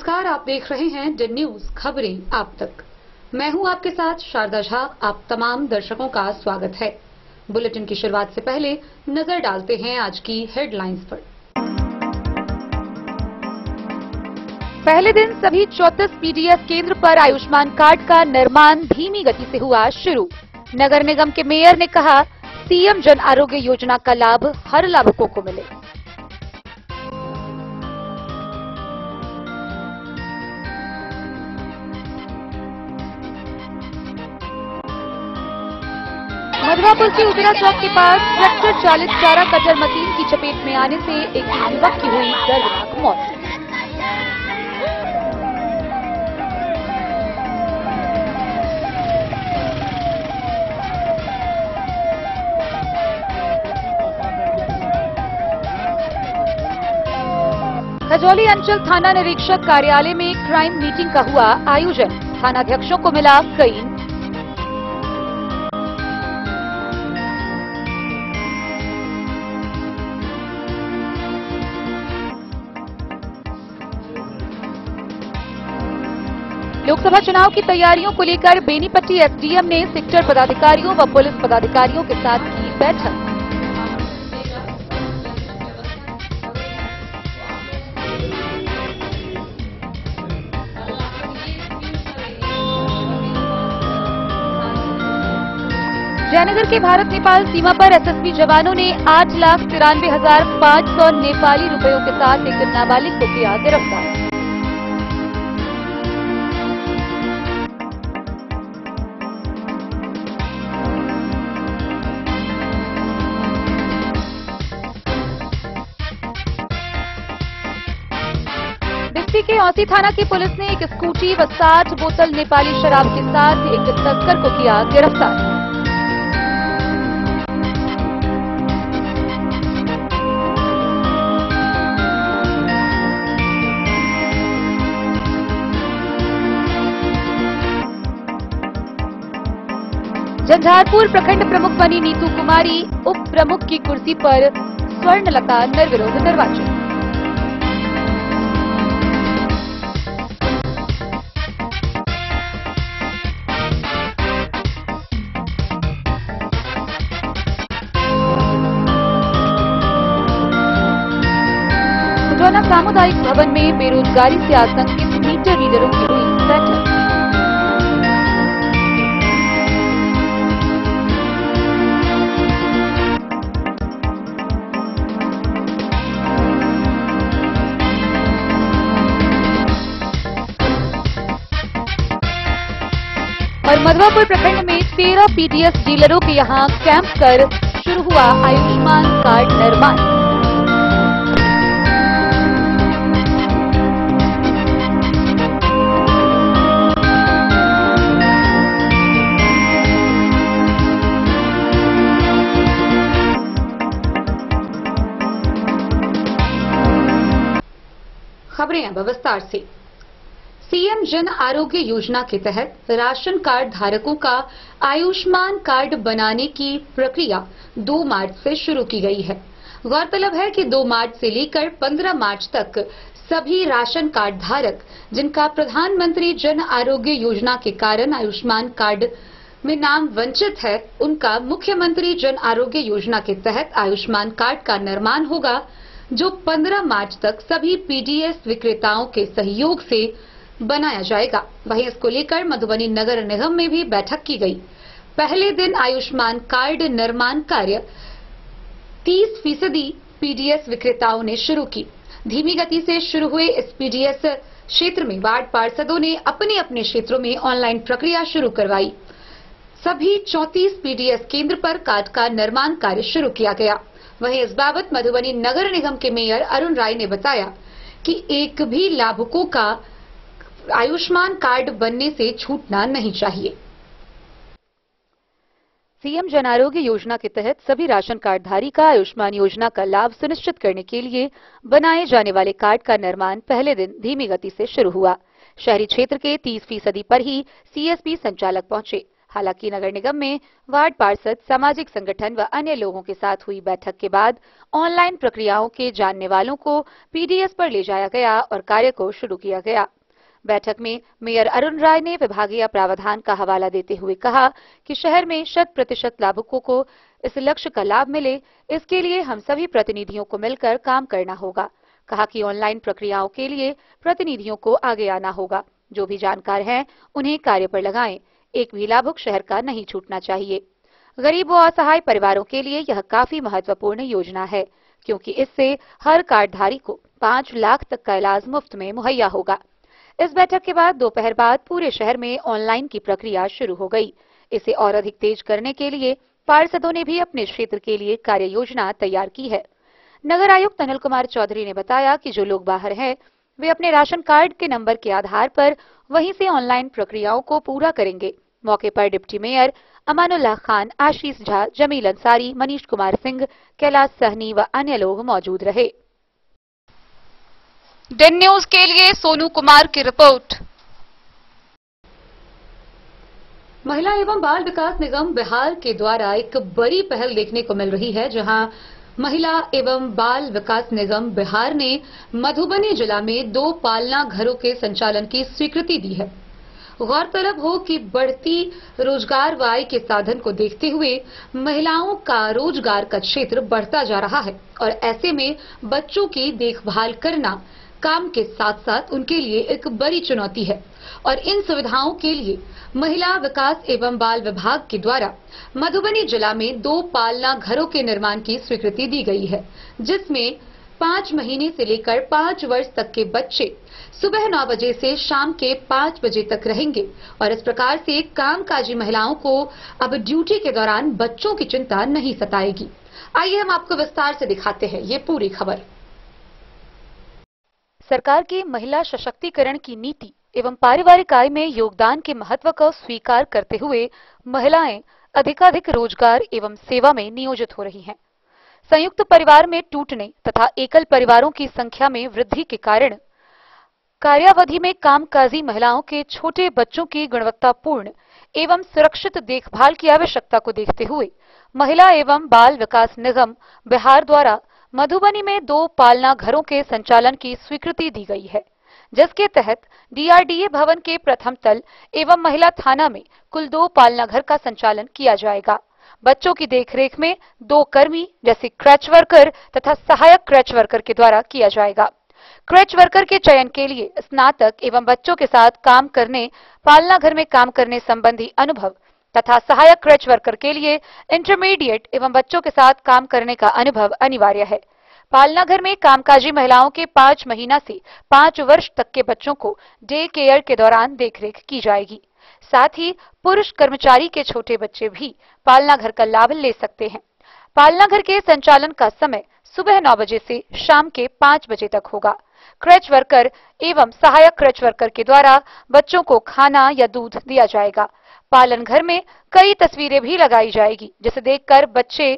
नमस्कार, आप देख रहे हैं डी न्यूज खबरें आप तक। मैं हूं आपके साथ शारदा झा। आप तमाम दर्शकों का स्वागत है। बुलेटिन की शुरुआत से पहले नजर डालते हैं आज की हेडलाइंस पर। पहले दिन सभी 34 पीडीएस केंद्र पर आयुष्मान कार्ड का निर्माण धीमी गति से हुआ शुरू। नगर निगम के मेयर ने कहा, सीएम जन आरोग्य योजना का लाभ हर लाभुकों को मिले। मधुरापुर के उतरा चौक के पास ट्रैक्टर चालित चारा कटर मशीन की चपेट में आने से एक युवक की हुई दर्दनाक मौत। खजौली अंचल थाना निरीक्षक कार्यालय में क्राइम मीटिंग का हुआ आयोजन। थानाध्यक्षों को मिला कई। लोकसभा चुनाव की तैयारियों को लेकर बेनीपट्टी एसडीएम ने सेक्टर पदाधिकारियों व पुलिस पदाधिकारियों के साथ की बैठक। जयनगर के भारत नेपाल सीमा पर एसएसबी जवानों ने 8,93,500 नेपाली रुपयों के साथ एक नाबालिग को किया गिरफ्तार। के औसी थाना की पुलिस ने एक स्कूटी व 60 बोतल नेपाली शराब के साथ एक तस्कर को किया गिरफ्तार। झंझारपुर प्रखंड प्रमुख बनी नीतू कुमारी उप प्रमुख की कुर्सी पर स्वर्णलता निर्विरोध निर्वाचित। सामुदायिक भवन में बेरोजगारी से आतंकित मीटर रीडरों की हुई बैठक। और मधुरापुर प्रखंड में 13 पीडीएस डीलरों के यहां कैंप कर शुरू हुआ आयुष्मान कार्ड निर्माण। खबरें अब विस्तार से। सीएम जन आरोग्य योजना के तहत राशन कार्ड धारकों का आयुष्मान कार्ड बनाने की प्रक्रिया 2 मार्च से शुरू की गई है। गौरतलब है कि 2 मार्च से लेकर 15 मार्च तक सभी राशन कार्ड धारक जिनका प्रधानमंत्री जन आरोग्य योजना के कारण आयुष्मान कार्ड में नाम वंचित है, उनका मुख्यमंत्री जन आरोग्य योजना के तहत आयुष्मान कार्ड का निर्माण होगा, जो 15 मार्च तक सभी पीडीएस विक्रेताओं के सहयोग से बनाया जाएगा। वहीं इसको लेकर मधुबनी नगर निगम में भी बैठक की गई। पहले दिन आयुष्मान कार्ड निर्माण कार्य 30% पीडीएस विक्रेताओं ने शुरू की। धीमी गति से शुरू हुए इस पीडीएस क्षेत्र में वार्ड पार्षदों ने अपने अपने क्षेत्रों में ऑनलाइन प्रक्रिया शुरू करवाई। सभी 34 पीडीएस केंद्र पर कार्ड का निर्माण कार्य शुरू किया गया। वहीं इस बाबत मधुबनी नगर निगम के मेयर अरुण राय ने बताया कि एक भी लाभुकों का आयुष्मान कार्ड बनने से छूटना नहीं चाहिए। सीएम जन आरोग्य योजना के तहत सभी राशन कार्डधारी का आयुष्मान योजना का लाभ सुनिश्चित करने के लिए बनाए जाने वाले कार्ड का निर्माण पहले दिन धीमी गति से शुरू हुआ। शहरी क्षेत्र के 30% पर ही सीएसपी संचालक पहुंचे। हालांकि नगर निगम में वार्ड पार्षद, सामाजिक संगठन व अन्य लोगों के साथ हुई बैठक के बाद ऑनलाइन प्रक्रियाओं के जानने वालों को पीडीएस पर ले जाया गया और कार्य को शुरू किया गया। बैठक में मेयर अरुण राय ने विभागीय प्रावधान का हवाला देते हुए कहा कि शहर में 100% लाभुकों को इस लक्ष्य का लाभ मिले, इसके लिए हम सभी प्रतिनिधियों को मिलकर काम करना होगा। कहा कि ऑनलाइन प्रक्रियाओं के लिए प्रतिनिधियों को आगे आना होगा। जो भी जानकार हैं, उन्हें कार्य पर लगाएं। एक भी लाभुक शहर का नहीं छूटना चाहिए। गरीब व असहाय परिवारों के लिए यह काफी महत्वपूर्ण योजना है, क्योंकि इससे हर कार्डधारी को 5 लाख तक का इलाज मुफ्त में मुहैया होगा। इस बैठक के बाद दोपहर बाद पूरे शहर में ऑनलाइन की प्रक्रिया शुरू हो गई। इसे और अधिक तेज करने के लिए पार्षदों ने भी अपने क्षेत्र के लिए कार्य योजना तैयार की है। नगर आयुक्त अनिल कुमार चौधरी ने बताया कि जो लोग बाहर हैं, वे अपने राशन कार्ड के नंबर के आधार पर वहीं से ऑनलाइन प्रक्रियाओं को पूरा करेंगे। मौके पर डिप्टी मेयर अमानुल्लाह खान, आशीष झा, जमील अंसारी, मनीष कुमार सिंह, कैलाश सहनी व अन्य लोग मौजूद रहे। डेन न्यूज के लिए सोनू कुमार की रिपोर्ट। महिला एवं बाल विकास निगम बिहार के द्वारा एक बड़ी पहल देखने को मिल रही है, जहां महिला एवं बाल विकास निगम बिहार ने मधुबनी जिला में 2 पालना घरों के संचालन की स्वीकृति दी है। गौरतलब हो कि बढ़ती रोजगार व आय के साधन को देखते हुए महिलाओं का रोजगार का क्षेत्र बढ़ता जा रहा है और ऐसे में बच्चों की देखभाल करना काम के साथ साथ उनके लिए एक बड़ी चुनौती है और इन सुविधाओं के लिए महिला विकास एवं बाल विभाग के द्वारा मधुबनी जिला में 2 पालना घरों के निर्माण की स्वीकृति दी गई है, जिसमें 5 महीने से लेकर 5 वर्ष तक के बच्चे सुबह 9 बजे से शाम के 5 बजे तक रहेंगे और इस प्रकार से कामकाजी महिलाओं को अब ड्यूटी के दौरान बच्चों की चिंता नहीं सताएगी। आइए हम आपको विस्तार से दिखाते हैं ये पूरी खबर। सरकार की महिला सशक्तिकरण की नीति एवं पारिवारिक आय में योगदान के महत्व को स्वीकार करते हुए महिलाएं अधिकाधिक रोजगार एवं सेवा में नियोजित हो रही हैं। संयुक्त परिवार में टूटने तथा एकल परिवारों की संख्या में वृद्धि के कारण कार्यावधि में कामकाजी महिलाओं के छोटे बच्चों की गुणवत्तापूर्ण एवं सुरक्षित देखभाल की आवश्यकता को देखते हुए महिला एवं बाल विकास निगम बिहार द्वारा मधुबनी में 2 पालना घरों के संचालन की स्वीकृति दी गई है, जिसके तहत डीआरडीए भवन के प्रथम तल एवं महिला थाना में कुल 2 पालना घर का संचालन किया जाएगा। बच्चों की देखरेख में 2 कर्मी जैसे क्रैच वर्कर तथा सहायक क्रैच वर्कर के द्वारा किया जाएगा। क्रैच वर्कर के चयन के लिए स्नातक एवं बच्चों के साथ काम करने, पालना घर में काम करने संबंधी अनुभव तथा सहायक क्रैच वर्कर के लिए इंटरमीडिएट एवं बच्चों के साथ काम करने का अनुभव अनिवार्य है। पालना घर में कामकाजी महिलाओं के 5 महीना से 5 वर्ष तक के बच्चों को डे केयर के दौरान देखरेख की जाएगी। साथ ही पुरुष कर्मचारी के छोटे बच्चे भी पालना घर का लाभ ले सकते हैं। पालना घर के संचालन का समय सुबह 9 बजे से शाम के 5 बजे तक होगा। क्रैच वर्कर एवं सहायक क्रैच वर्कर के द्वारा बच्चों को खाना या दूध दिया जाएगा। पालन घर में कई तस्वीरें भी लगाई जाएगी, जिसे देखकर बच्चे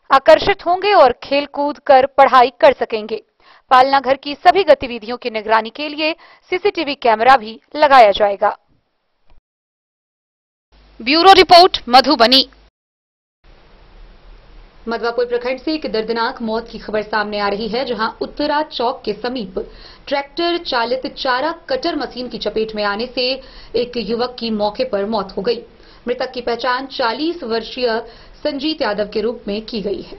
आकर्षित होंगे और खेल कूद कर पढ़ाई कर सकेंगे। पालना घर की सभी गतिविधियों की निगरानी के लिए सीसीटीवी कैमरा भी लगाया जाएगा। Bureau report, Madhubani. मधवापुर प्रखंड से एक दर्दनाक मौत की खबर सामने आ रही है, जहां उत्तरा चौक के समीप ट्रैक्टर चालित चारा कटर मशीन की चपेट में आने से एक युवक की मौके पर मौत हो गई। मृतक की पहचान 40 वर्षीय संजीत यादव के रूप में की गई है।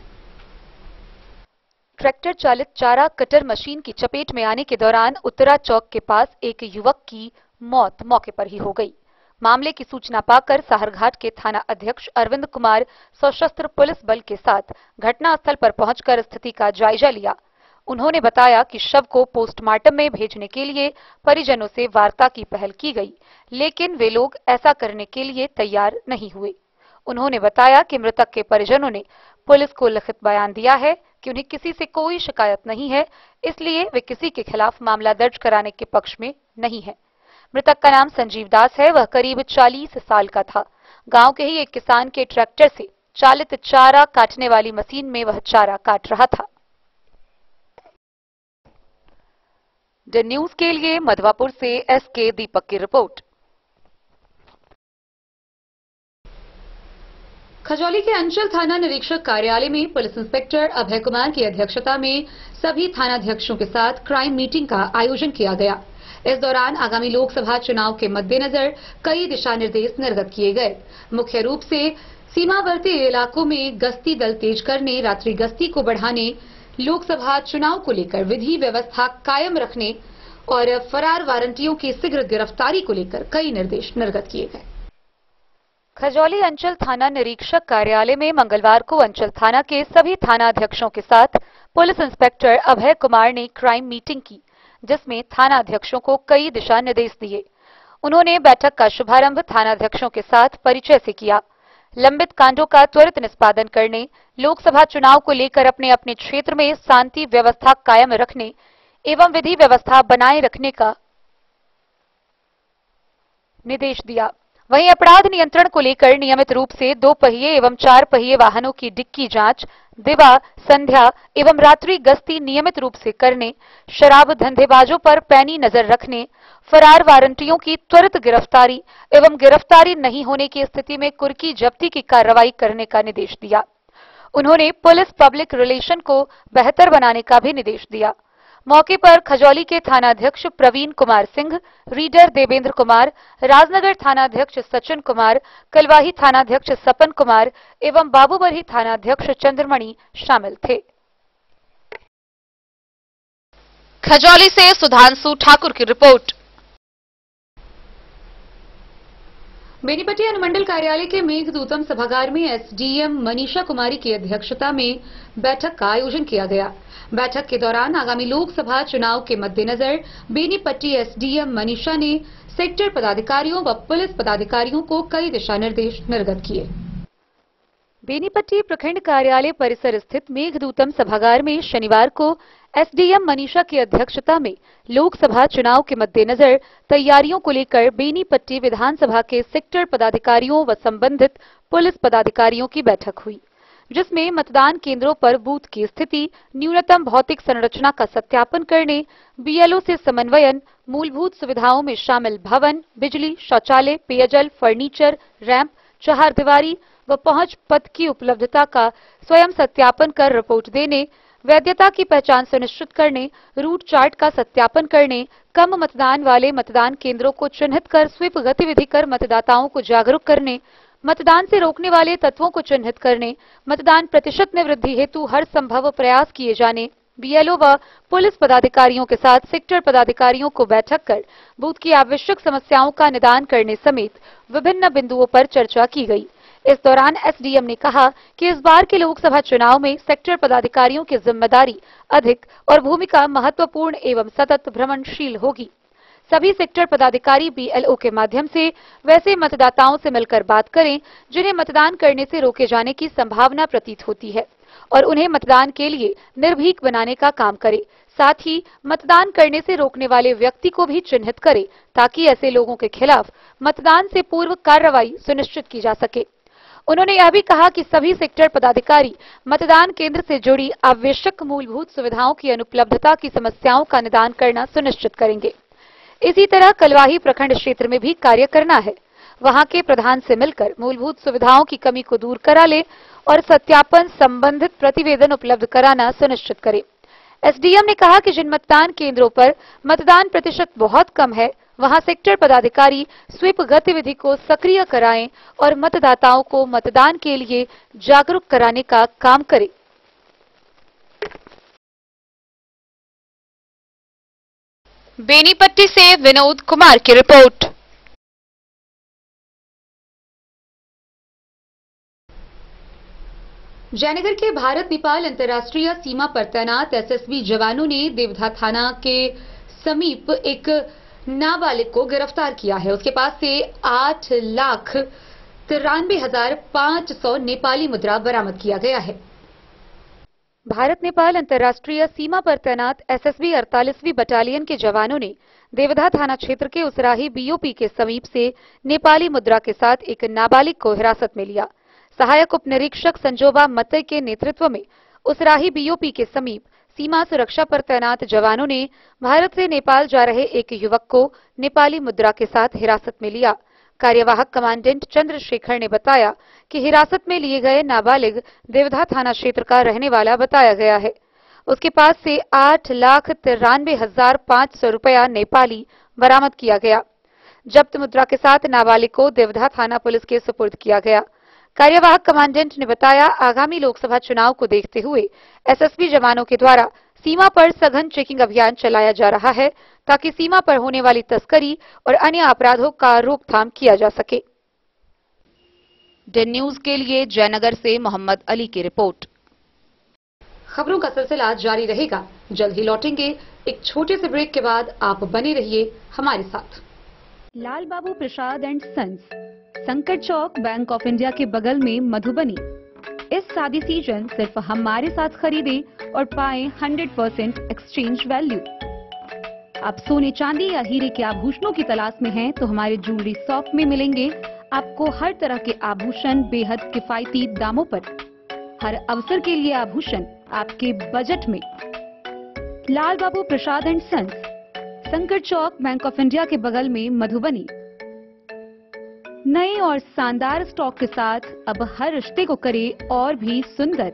ट्रैक्टर चालित चारा कटर मशीन की चपेट में आने के दौरान उत्तरा चौक के पास एक युवक की मौत मौके पर ही हो गई। मामले की सूचना पाकर साहरघाट के थाना अध्यक्ष अरविंद कुमार सशस्त्र पुलिस बल के साथ घटनास्थल पर पहुंचकर स्थिति का जायजा लिया। उन्होंने बताया कि शव को पोस्टमार्टम में भेजने के लिए परिजनों से वार्ता की पहल की गई, लेकिन वे लोग ऐसा करने के लिए तैयार नहीं हुए। उन्होंने बताया कि मृतक के परिजनों ने पुलिस को लिखित बयान दिया है कि उन्हें किसी से कोई शिकायत नहीं है, इसलिए वे किसी के खिलाफ मामला दर्ज कराने के पक्ष में नहीं है। मृतक का नाम संजीव दास है। वह करीब 40 साल का था। गांव के ही एक किसान के ट्रैक्टर से चालित चारा काटने वाली मशीन में वह चारा काट रहा था। द न्यूज के लिए मधवापुर से एसके दीपक की रिपोर्ट। खजौली के अंचल थाना निरीक्षक कार्यालय में पुलिस इंस्पेक्टर अभय कुमार की अध्यक्षता में सभी थानाध्यक्षों के साथ क्राइम मीटिंग का आयोजन किया गया। इस दौरान आगामी लोकसभा चुनाव के मद्देनजर कई दिशा निर्देश निर्गत किए गए। मुख्य रूप से सीमावर्ती इलाकों में गश्ती दल तेज करने, रात्रि गश्ती को बढ़ाने, लोकसभा चुनाव को लेकर विधि व्यवस्था कायम रखने और फरार वारंटियों की शीघ्र गिरफ्तारी को लेकर कई निर्देश निर्गत किए गए। खजौली अंचल थाना निरीक्षक कार्यालय में मंगलवार को अंचल थाना के सभी थानाध्यक्षों के साथ पुलिस इंस्पेक्टर अभय कुमार ने क्राइम मीटिंग की, जिसमें थानाध्यक्षों को कई दिशा निर्देश दिए। उन्होंने बैठक का शुभारंभ थानाध्यक्षों के साथ परिचय से किया। लंबित कांडों का त्वरित निष्पादन करने, लोकसभा चुनाव को लेकर अपने अपने क्षेत्र में शांति व्यवस्था कायम रखने एवं विधि व्यवस्था बनाए रखने का निर्देश दिया। वहीं अपराध नियंत्रण को लेकर नियमित रूप से 2 पहिए एवं 4 पहिए वाहनों की डिक्की जांच, दिवा, संध्या एवं रात्रि गश्ती नियमित रूप से करने, शराब धंधेबाजों पर पैनी नजर रखने, फरार वारंटियों की त्वरित गिरफ्तारी एवं गिरफ्तारी नहीं होने की स्थिति में कुर्की जब्ती की कार्रवाई करने का निर्देश दिया। उन्होंने पुलिस पब्लिक रिलेशन को बेहतर बनाने का भी निर्देश दिया। मौके पर खजौली के थानाध्यक्ष प्रवीण कुमार सिंह, रीडर देवेंद्र कुमार, राजनगर थानाध्यक्ष सचिन कुमार, कलवाही थानाध्यक्ष सपन कुमार एवं बाबूबरही थानाध्यक्ष चंद्रमणि शामिल थे। खजौली से सुधांशु ठाकुर की रिपोर्ट। बेनीपट्टी अनुमंडल कार्यालय के मेघदूतम सभागार में एसडीएम मनीषा कुमारी की अध्यक्षता में बैठक का आयोजन किया गया। बैठक के दौरान आगामी लोकसभा चुनाव के मद्देनजर बेनीपट्टी एसडीएम मनीषा ने सेक्टर पदाधिकारियों व पुलिस पदाधिकारियों को कई दिशा निर्देश निर्गत किए। बेनीपट्टी प्रखंड कार्यालय परिसर स्थित मेघदूतम सभागार में शनिवार को एसडीएम मनीषा की अध्यक्षता में लोकसभा चुनाव के मद्देनजर तैयारियों को लेकर बेनीपट्टी विधानसभा के सेक्टर पदाधिकारियों व संबंधित पुलिस पदाधिकारियों की बैठक हुई, जिसमें मतदान केंद्रों पर बूथ की स्थिति, न्यूनतम भौतिक संरचना का सत्यापन करने, बीएलओ से समन्वयन, मूलभूत सुविधाओं में शामिल भवन, बिजली, शौचालय, पेयजल, फर्नीचर, रैंप, चहारदीवारी व पहुंच पथ की उपलब्धता का स्वयं सत्यापन कर रिपोर्ट देने, वैधता की पहचान सुनिश्चित करने, रूट चार्ट का सत्यापन करने, कम मतदान वाले मतदान केंद्रों को चिन्हित कर स्वीप गतिविधि कर मतदाताओं को जागरूक करने, मतदान से रोकने वाले तत्वों को चिन्हित करने, मतदान प्रतिशत में वृद्धि हेतु हर संभव प्रयास किए जाने, बीएलओ व पुलिस पदाधिकारियों के साथ सेक्टर पदाधिकारियों को बैठक कर बूथ की आवश्यक समस्याओं का निदान करने समेत विभिन्न बिंदुओं पर चर्चा की गई। इस दौरान एसडीएम ने कहा कि इस बार के लोकसभा चुनाव में सेक्टर पदाधिकारियों की जिम्मेदारी अधिक और भूमिका महत्वपूर्ण एवं सतत भ्रमणशील होगी। सभी सेक्टर पदाधिकारी बीएलओ के माध्यम से वैसे मतदाताओं से मिलकर बात करें जिन्हें मतदान करने से रोके जाने की संभावना प्रतीत होती है और उन्हें मतदान के लिए निर्भीक बनाने का काम करे। साथ ही मतदान करने से रोकने वाले व्यक्ति को भी चिन्हित करे ताकि ऐसे लोगों के खिलाफ मतदान से पूर्व कार्रवाई सुनिश्चित की जा सके। उन्होंने यह भी कहा कि सभी सेक्टर पदाधिकारी मतदान केंद्र से जुड़ी आवश्यक मूलभूत सुविधाओं की अनुपलब्धता की समस्याओं का निदान करना सुनिश्चित करेंगे। इसी तरह कलवाही प्रखंड क्षेत्र में भी कार्य करना है। वहां के प्रधान से मिलकर मूलभूत सुविधाओं की कमी को दूर करा ले और सत्यापन संबंधित प्रतिवेदन उपलब्ध कराना सुनिश्चित करें। एसडीएम ने कहा कि जिन मतदान केंद्रों पर मतदान प्रतिशत बहुत कम है, वहां सेक्टर पदाधिकारी स्वीप गतिविधि को सक्रिय कराएं और मतदाताओं को मतदान के लिए जागरूक कराने का काम करें। बेनीपट्टी से विनोद कुमार की रिपोर्ट। जयनगर के भारत नेपाल अंतर्राष्ट्रीय सीमा पर तैनात एसएसबी जवानों ने देवधा थाना के समीप एक नाबालिग को गिरफ्तार किया है। उसके पास से 8,93,500 नेपाली मुद्रा बरामद किया गया है। भारत नेपाल अंतर्राष्ट्रीय सीमा पर तैनात एसएसबी 48वीं बटालियन के जवानों ने देवधा थाना क्षेत्र के उसराही बीओपी के समीप से नेपाली मुद्रा के साथ एक नाबालिग को हिरासत में लिया। सहायक उप निरीक्षक संजोबा मत्तई के नेतृत्व में उसराही बीओपी के समीप सीमा सुरक्षा पर तैनात जवानों ने भारत से नेपाल जा रहे एक युवक को नेपाली मुद्रा के साथ हिरासत में लिया। कार्यवाहक कमांडेंट चंद्रशेखर ने बताया कि हिरासत में लिए गए नाबालिग देवधा थाना क्षेत्र का रहने वाला बताया गया है। उसके पास से 8,93,500 रुपया नेपाली बरामद किया गया। जब्त मुद्रा के साथ नाबालिग को देवधा थाना पुलिस के सुपुर्द किया गया। कार्यवाहक कमांडेंट ने बताया, आगामी लोकसभा चुनाव को देखते हुए एसएसबी जवानों के द्वारा सीमा पर सघन चेकिंग अभियान चलाया जा रहा है ताकि सीमा पर होने वाली तस्करी और अन्य अपराधों का रोकथाम किया जा सके। डेन न्यूज के लिए जयनगर से मोहम्मद अली की रिपोर्ट। खबरों का सिलसिला जारी रहेगा, जल्द ही लौटेंगे। एक छोटे से ब्रेक के बाद आप बने रहिए हमारे साथ। लाल बाबू प्रसाद एंड सन्स, संकट चौक, बैंक ऑफ इंडिया के बगल में, मधुबनी। इस शादी सीजन सिर्फ हमारे साथ खरीदे और पाएं 100% एक्सचेंज वैल्यू। आप सोने चांदी या हीरे के आभूषणों की तलाश में हैं तो हमारे ज्वेलरी शॉप में मिलेंगे आपको हर तरह के आभूषण बेहद किफायती दामों पर। हर अवसर के लिए आभूषण आपके बजट में। लाल बाबू प्रसाद एंड सन्स, संकट चौक, बैंक ऑफ इंडिया के बगल में, मधुबनी। नए और शानदार स्टॉक के साथ अब हर रिश्ते को करे और भी सुंदर।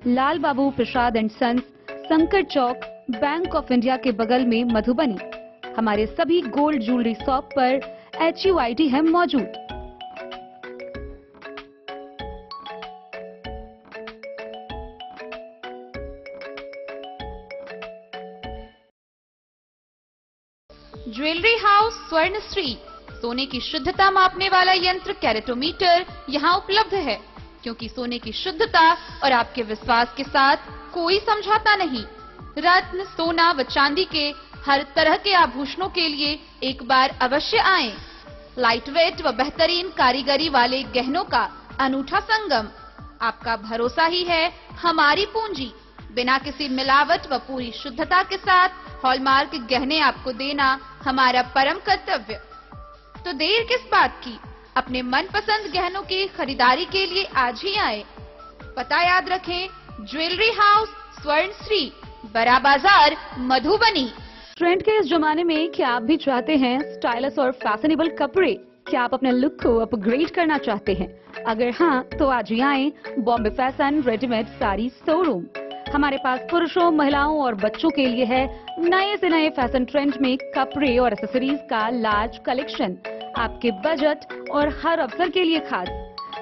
लाल बाबू प्रसाद एंड सन्स, संकट चौक, बैंक ऑफ इंडिया के बगल में, मधुबनी। हमारे सभी गोल्ड ज्वेलरी शॉप पर HUID है मौजूद। ज्वेलरी हाउस स्वर्णश्री, सोने की शुद्धता मापने वाला यंत्र कैरेटोमीटर यहाँ उपलब्ध है, क्योंकि सोने की शुद्धता और आपके विश्वास के साथ कोई समझौता नहीं। रत्न, सोना व चांदी के हर तरह के आभूषणों के लिए एक बार अवश्य आएं। लाइट वेट व बेहतरीन कारीगरी वाले गहनों का अनूठा संगम। आपका भरोसा ही है हमारी पूंजी। बिना किसी मिलावट व पूरी शुद्धता के साथ हॉलमार्क गहने आपको देना हमारा परम कर्तव्य। तो देर किस बात की, अपने मनपसंद गहनों की खरीदारी के लिए आज ही आए। पता याद रखें, ज्वेलरी हाउस स्वर्णश्री, बड़ा बाजार, मधुबनी। ट्रेंड के इस जमाने में क्या आप भी चाहते हैं स्टाइलिश और फैशनेबल कपड़े? क्या आप अपने लुक को अपग्रेड करना चाहते हैं? अगर हाँ, तो आज ही आए Bombay fashion readymade sari showroom. हमारे पास पुरुषों, महिलाओं और बच्चों के लिए है नए से नए फैशन ट्रेंड में कपड़े और एक्सेसरीज का लार्ज कलेक्शन। आपके बजट और हर अवसर के लिए खास।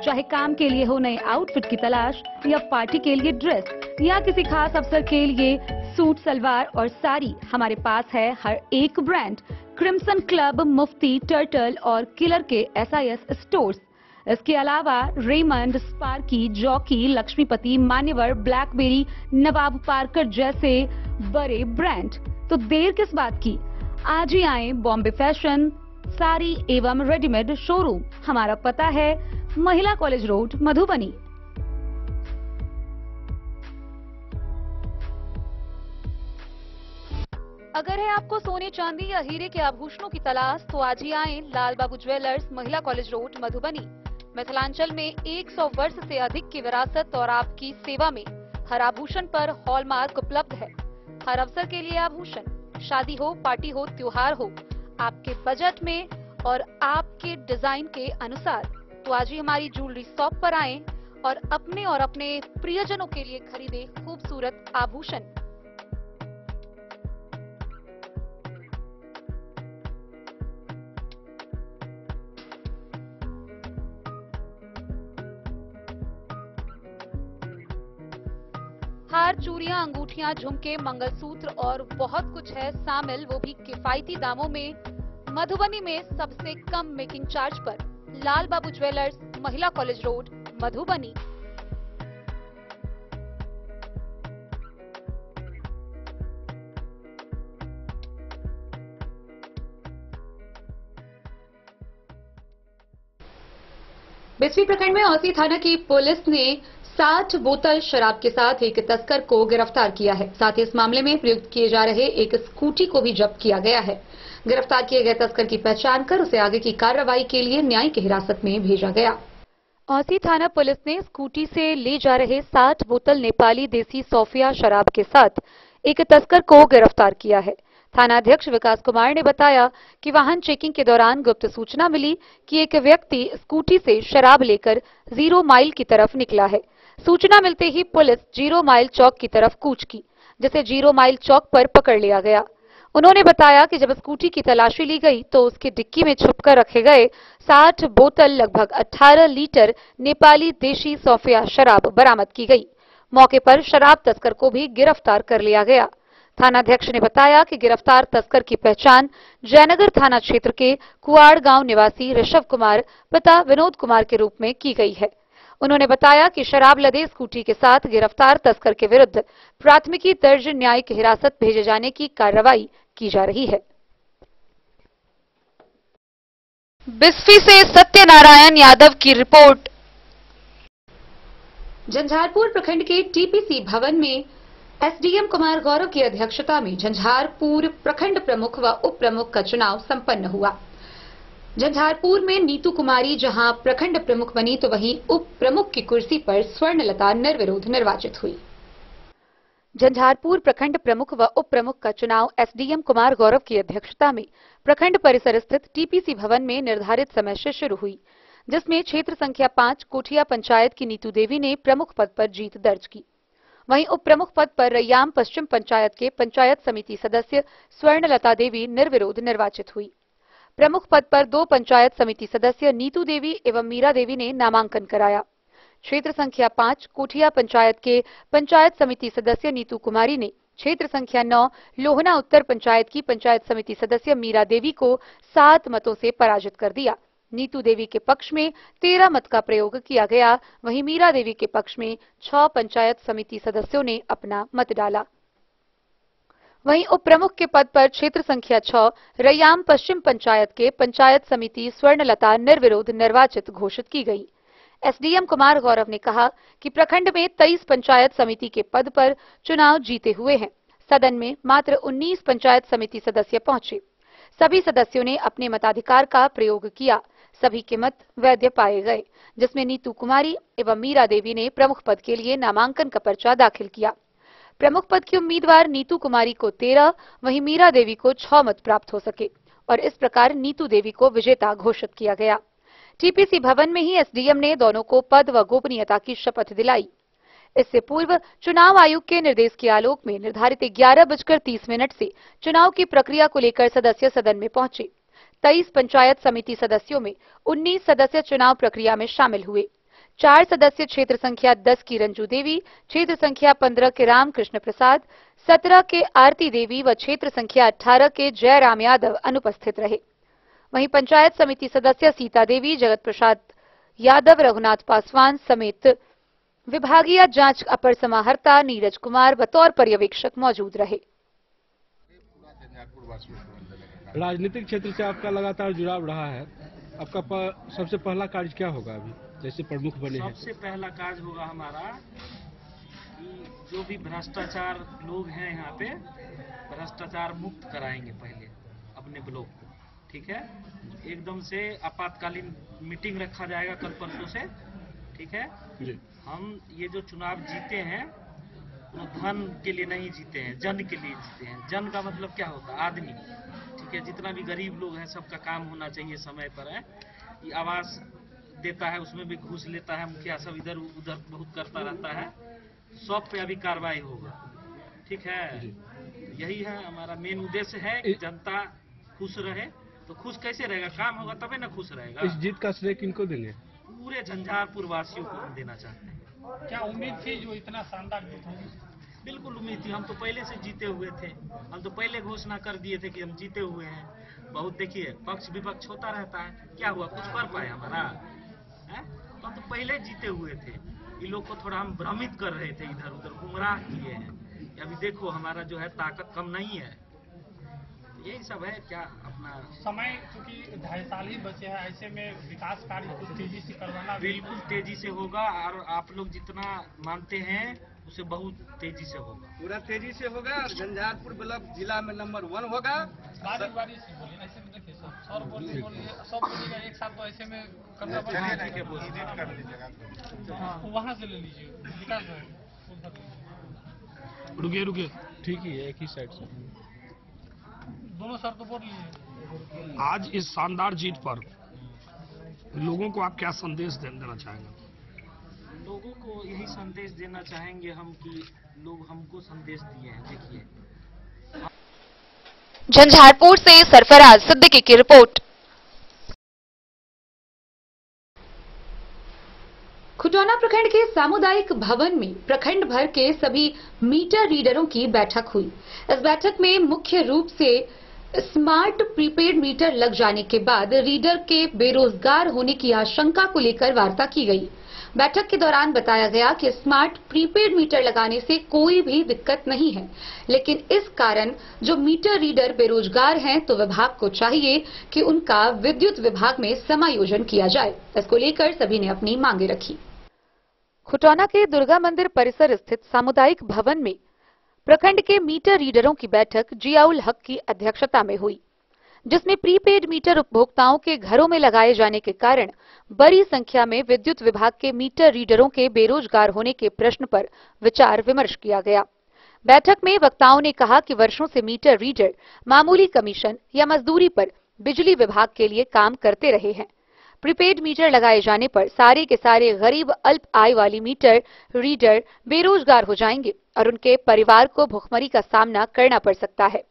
चाहे काम के लिए हो नए आउटफिट की तलाश, या पार्टी के लिए ड्रेस, या किसी खास अवसर के लिए सूट, सलवार और साड़ी, हमारे पास है हर एक ब्रांड। क्रिम्सन क्लब, मुफ्ती, टर्टल और किलर के SIS स्टोर्स। इसके अलावा रेमंड, स्पार्की, जॉकी, लक्ष्मीपति, मान्यवर, ब्लैकबेरी, नवाब पार्कर जैसे बड़े ब्रांड। तो देर किस बात की, आज ही आए बॉम्बे फैशन साड़ी एवं रेडीमेड शोरूम। हमारा पता है महिला कॉलेज रोड, मधुबनी। अगर है आपको सोने चांदी या हीरे के आभूषणों की तलाश तो आज ही आए लाल बाबू ज्वेलर्स, महिला कॉलेज रोड, मधुबनी। मिथिलांचल में 100 वर्ष से अधिक की विरासत और आपकी सेवा में हर आभूषण पर हॉलमार्क उपलब्ध है। हर अवसर के लिए आभूषण, शादी हो, पार्टी हो, त्योहार हो, आपके बजट में और आपके डिजाइन के अनुसार। तो आज ही हमारी ज्वेलरी शॉप पर आएं और अपने प्रियजनों के लिए खरीदे खूबसूरत आभूषण। हार, चूड़ियां, अंगूठियां, झुमके, मंगलसूत्र और बहुत कुछ है शामिल, वो भी किफायती दामों में। मधुबनी में सबसे कम मेकिंग चार्ज पर लाल बाबू ज्वेलर्स, महिला कॉलेज रोड, मधुबनी। बिस्फी प्रखंड में औसी थाना की पुलिस ने 60 बोतल शराब के साथ एक तस्कर को गिरफ्तार किया है। साथ ही इस मामले में प्रयुक्त किए जा रहे एक स्कूटी को भी जब्त किया गया है। गिरफ्तार किए गए तस्कर की पहचान कर उसे आगे की कार्रवाई के लिए न्यायिक हिरासत में भेजा गया। औसी थाना पुलिस ने स्कूटी से ले जा रहे 60 बोतल नेपाली देसी सोफिया शराब के साथ एक तस्कर को गिरफ्तार किया है। थानाध्यक्ष विकास कुमार ने बताया कि वाहन चेकिंग के दौरान गुप्त सूचना मिली कि एक व्यक्ति स्कूटी से शराब लेकर 0 माइल की तरफ निकला है। सूचना मिलते ही पुलिस 0 माइल चौक की तरफ कूच की, जिसे 0 माइल चौक पर पकड़ लिया गया। उन्होंने बताया कि जब स्कूटी की तलाशी ली गई तो उसकी डिक्की में छुपकर रखे गए 60 बोतल लगभग 18 लीटर नेपाली देशी सौफिया शराब बरामद की गई। मौके पर शराब तस्कर को भी गिरफ्तार कर लिया गया। थानाध्यक्ष ने बताया कि गिरफ्तार तस्कर की पहचान जयनगर थाना क्षेत्र के कुआड़ गांव निवासी ऋषभ कुमार पिता विनोद कुमार के रूप में की गई है। उन्होंने बताया कि शराब लदे स्कूटी के साथ गिरफ्तार तस्कर के विरुद्ध प्राथमिकी दर्ज न्यायिक हिरासत भेजे जाने की कार्रवाई की जा रही है। बिस्फी से सत्यनारायण यादव की रिपोर्ट। झंझारपुर प्रखंड के टीपीसी भवन में एसडीएम कुमार गौरव की अध्यक्षता में झंझारपुर प्रखंड प्रमुख व उप प्रमुख का चुनाव संपन्न हुआ। झंझारपुर में नीतू कुमारी जहां प्रखंड प्रमुख बनी तो वहीं उप प्रमुख की कुर्सी पर स्वर्णलता निर्विरोध निर्वाचित हुई। झंझारपुर प्रखंड प्रमुख व उप प्रमुख का चुनाव एसडीएम कुमार गौरव की अध्यक्षता में प्रखंड परिसर स्थित टीपीसी भवन में निर्धारित समय से शुरू हुई, जिसमें क्षेत्र संख्या 5 कोठिया पंचायत की नीतू देवी ने प्रमुख पद पर जीत दर्ज की। वहीं उप प्रमुख पद पर रैयाम पश्चिम पंचायत के पंचायत समिति सदस्य स्वर्णलता देवी निर्विरोध निर्वाचित हुई। प्रमुख पद पर 2 पंचायत समिति सदस्य नीतू देवी एवं मीरा देवी ने नामांकन कराया। क्षेत्र संख्या 5 कोठिया पंचायत के पंचायत समिति सदस्य नीतू कुमारी ने क्षेत्र संख्या 9 लोहना उत्तर पंचायत की पंचायत समिति सदस्य मीरा देवी को 7 मतों से पराजित कर दिया। नीतू देवी के पक्ष में 13 मत का प्रयोग किया गया, वहीं मीरा देवी के पक्ष में 6 पंचायत समिति सदस्यों ने अपना मत डाला। वहीं उप प्रमुख के पद पर क्षेत्र संख्या 6 रैयाम पश्चिम पंचायत के पंचायत समिति स्वर्णलता निर्विरोध निर्वाचित घोषित की गई। एसडीएम कुमार गौरव ने कहा कि प्रखंड में 23 पंचायत समिति के पद पर चुनाव जीते हुए हैं। सदन में मात्र 19 पंचायत समिति सदस्य पहुंचे। सभी सदस्यों ने अपने मताधिकार का प्रयोग किया। सभी के मत वैध पाए गए, जिसमें नीतू कुमारी एवं मीरा देवी ने प्रमुख पद के लिए नामांकन का पर्चा दाखिल किया। प्रमुख पद की उम्मीदवार नीतू कुमारी को 13, वहीं मीरा देवी को 6 मत प्राप्त हो सके और इस प्रकार नीतू देवी को विजेता घोषित किया गया। टीपीसी भवन में ही एसडीएम ने दोनों को पद व गोपनीयता की शपथ दिलाई। इससे पूर्व चुनाव आयोग के निर्देश के आलोक में निर्धारित 11:30 से चुनाव की प्रक्रिया को लेकर सदस्य सदन में पहुंचे। 23 पंचायत समिति सदस्यों में 19 सदस्य चुनाव प्रक्रिया में शामिल हुए। 4 सदस्य क्षेत्र संख्या 10 की रंजू देवी, क्षेत्र संख्या 15 के रामकृष्ण प्रसाद, 17 के आरती देवी व क्षेत्र संख्या 18 के जयराम यादव अनुपस्थित रहे। वहीं पंचायत समिति सदस्य सीता देवी, जगत प्रसाद यादव, रघुनाथ पासवान समेत विभागीय जांच अपर समाहर्ता नीरज कुमार बतौर पर्यवेक्षक मौजूद रहे। राजनीतिक क्षेत्र से आपका लगातार जुड़ाव रहा है, आपका सबसे पहला कार्य क्या होगा? अभी जैसे प्रमुख बने हैं, सबसे पहला कार्य होगा हमारा कि जो भी भ्रष्टाचार लोग हैं यहाँ पे भ्रष्टाचार मुक्त कराएंगे पहले अपने ब्लॉक को। ठीक है, एकदम से आपातकालीन मीटिंग रखा जाएगा कल परसों से। ठीक है जी। हम ये जो चुनाव जीते हैं वो धन के लिए नहीं जीते हैं, जन के लिए जीते हैं। जन का मतलब क्या होता है? आदमी। ठीक है, जितना भी गरीब लोग हैं सबका काम होना चाहिए समय पर है। ये आवास देता है उसमें भी घूस लेता है, मुखिया सब इधर उधर बहुत करता रहता है। सब पे अभी कार्रवाई होगा। ठीक है, यही है हमारा मेन उद्देश्य है कि जनता खुश रहे। तो खुश कैसे रहेगा? काम होगा तभी ना खुश रहेगा। इस जीत का श्रेय किनको देंगे? पूरे झंझारपुर वासियों को हम देना चाहते हैं। क्या उम्मीद थी जो इतना शानदार जीत होगी? बिल्कुल उम्मीद थी, हम तो पहले से जीते हुए थे। हम तो पहले घोषणा कर दिए थे कि हम जीते हुए हैं। बहुत देखिए पक्ष विपक्ष होता रहता है, क्या हुआ? कुछ कर पाए हमारा है? तो हम तो पहले जीते हुए थे। ये लोग को थोड़ा हम भ्रमित कर रहे थे, इधर उधर गुमराह किए हैं। अभी देखो हमारा जो है ताकत कम नहीं है। यही सब है। क्या अपना समय क्योंकि 2.5 साल ही बचे हैं, ऐसे में विकास कार्य कुछ तेजी से करवाना बिल्कुल तेजी से होगा और आप लोग जितना मानते हैं उसे बहुत तेजी से होगा। पूरा तेजी से होगा और झंझारपुर ब्लॉक जिला में नंबर 1 होगा। बारी से बोलिए, ऐसे में देखिए सर बोलिए सब बोलिएगा एक साथ, तो ऐसे में करना वहाँ से ले लीजिए विकास। रुकिए ठीक ही है, एक ही साइड से दोनों सर तो बोल लीजिए। आज इस शानदार जीत पर लोगों को आप क्या संदेश देना चाहेंगे? लोगों को यही संदेश देना चाहेंगे हम कि लोग हमको संदेश दिए हैं। देखिए झंझारपुर से सरफराज सिद्दीकी की रिपोर्ट। खुटौना प्रखंड के सामुदायिक भवन में प्रखंड भर के सभी मीटर रीडरों की बैठक हुई। इस बैठक में मुख्य रूप से स्मार्ट प्रीपेड मीटर लग जाने के बाद रीडर के बेरोजगार होने की आशंका को लेकर वार्ता की गई। बैठक के दौरान बताया गया कि स्मार्ट प्रीपेड मीटर लगाने से कोई भी दिक्कत नहीं है, लेकिन इस कारण जो मीटर रीडर बेरोजगार हैं तो विभाग को चाहिए कि उनका विद्युत विभाग में समायोजन किया जाए। इसको लेकर सभी ने अपनी मांगे रखी। खुटौना के दुर्गा मंदिर परिसर स्थित सामुदायिक भवन में प्रखंड के मीटर रीडरों की बैठक जियाउल हक की अध्यक्षता में हुई, जिसमें प्रीपेड मीटर उपभोक्ताओं के घरों में लगाए जाने के कारण बड़ी संख्या में विद्युत विभाग के मीटर रीडरों के बेरोजगार होने के प्रश्न पर विचार विमर्श किया गया। बैठक में वक्ताओं ने कहा कि वर्षों से मीटर रीडर मामूली कमीशन या मजदूरी पर बिजली विभाग के लिए काम करते रहे हैं। प्रीपेड मीटर लगाए जाने पर सारे के सारे गरीब अल्प आय वाली मीटर रीडर बेरोजगार हो जाएंगे और उनके परिवार को भुखमरी का सामना करना पड़ सकता है।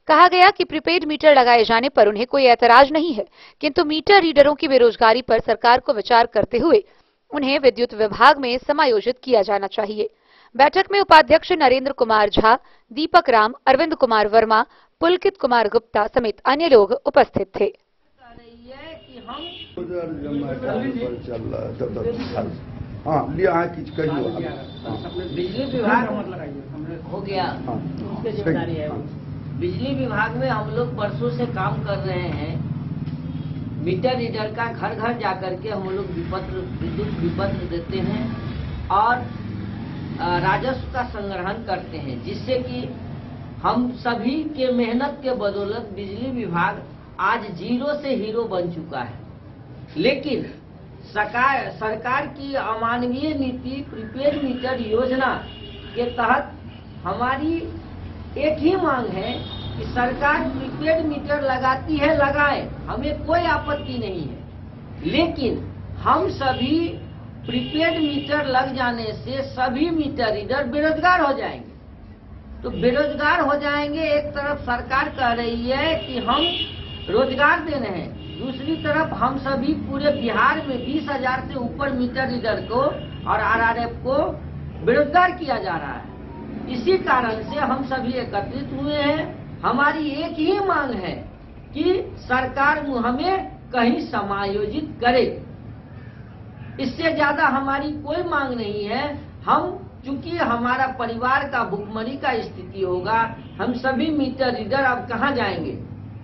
कहा गया कि प्रीपेड मीटर लगाए जाने पर उन्हें कोई ऐतराज नहीं है, किंतु मीटर रीडरों की बेरोजगारी पर सरकार को विचार करते हुए उन्हें विद्युत विभाग में समायोजित किया जाना चाहिए। बैठक में उपाध्यक्ष नरेंद्र कुमार झा, दीपक राम, अरविंद कुमार वर्मा, पुलकित कुमार गुप्ता समेत अन्य लोग उपस्थित थे। बिजली विभाग हो गया, बिजली विभाग में हम लोग वर्षों से काम कर रहे हैं। मीटर रीडर का घर घर जाकर के हम लोग विद्युत विपत्र देते हैं और राजस्व का संग्रहण करते हैं, जिससे कि हम सभी के मेहनत के बदौलत बिजली विभाग आज जीरो से हीरो बन चुका है। लेकिन सरकार की अमानवीय नीति प्रीपेड मीटर योजना के तहत हमारी एक ही मांग है कि सरकार प्रीपेड मीटर लगाती है, लगाए, हमें कोई आपत्ति नहीं है। लेकिन हम सभी प्रीपेड मीटर लग जाने से सभी मीटर रीडर बेरोजगार हो जाएंगे। तो बेरोजगार हो जाएंगे, एक तरफ सरकार कह रही है कि हम रोजगार दे रहे हैं, दूसरी तरफ हम सभी पूरे बिहार में 20,000 से ऊपर मीटर रीडर को और आरआरएफ को बेरोजगार किया जा रहा है। इसी कारण से हम सभी एकत्रित हुए हैं। हमारी एक ही मांग है कि सरकार हमें कहीं समायोजित करे, इससे ज्यादा हमारी कोई मांग नहीं है। हम चूंकि हमारा परिवार का भुखमरी का स्थिति होगा, हम सभी मीटर रीडर अब कहाँ जाएंगे,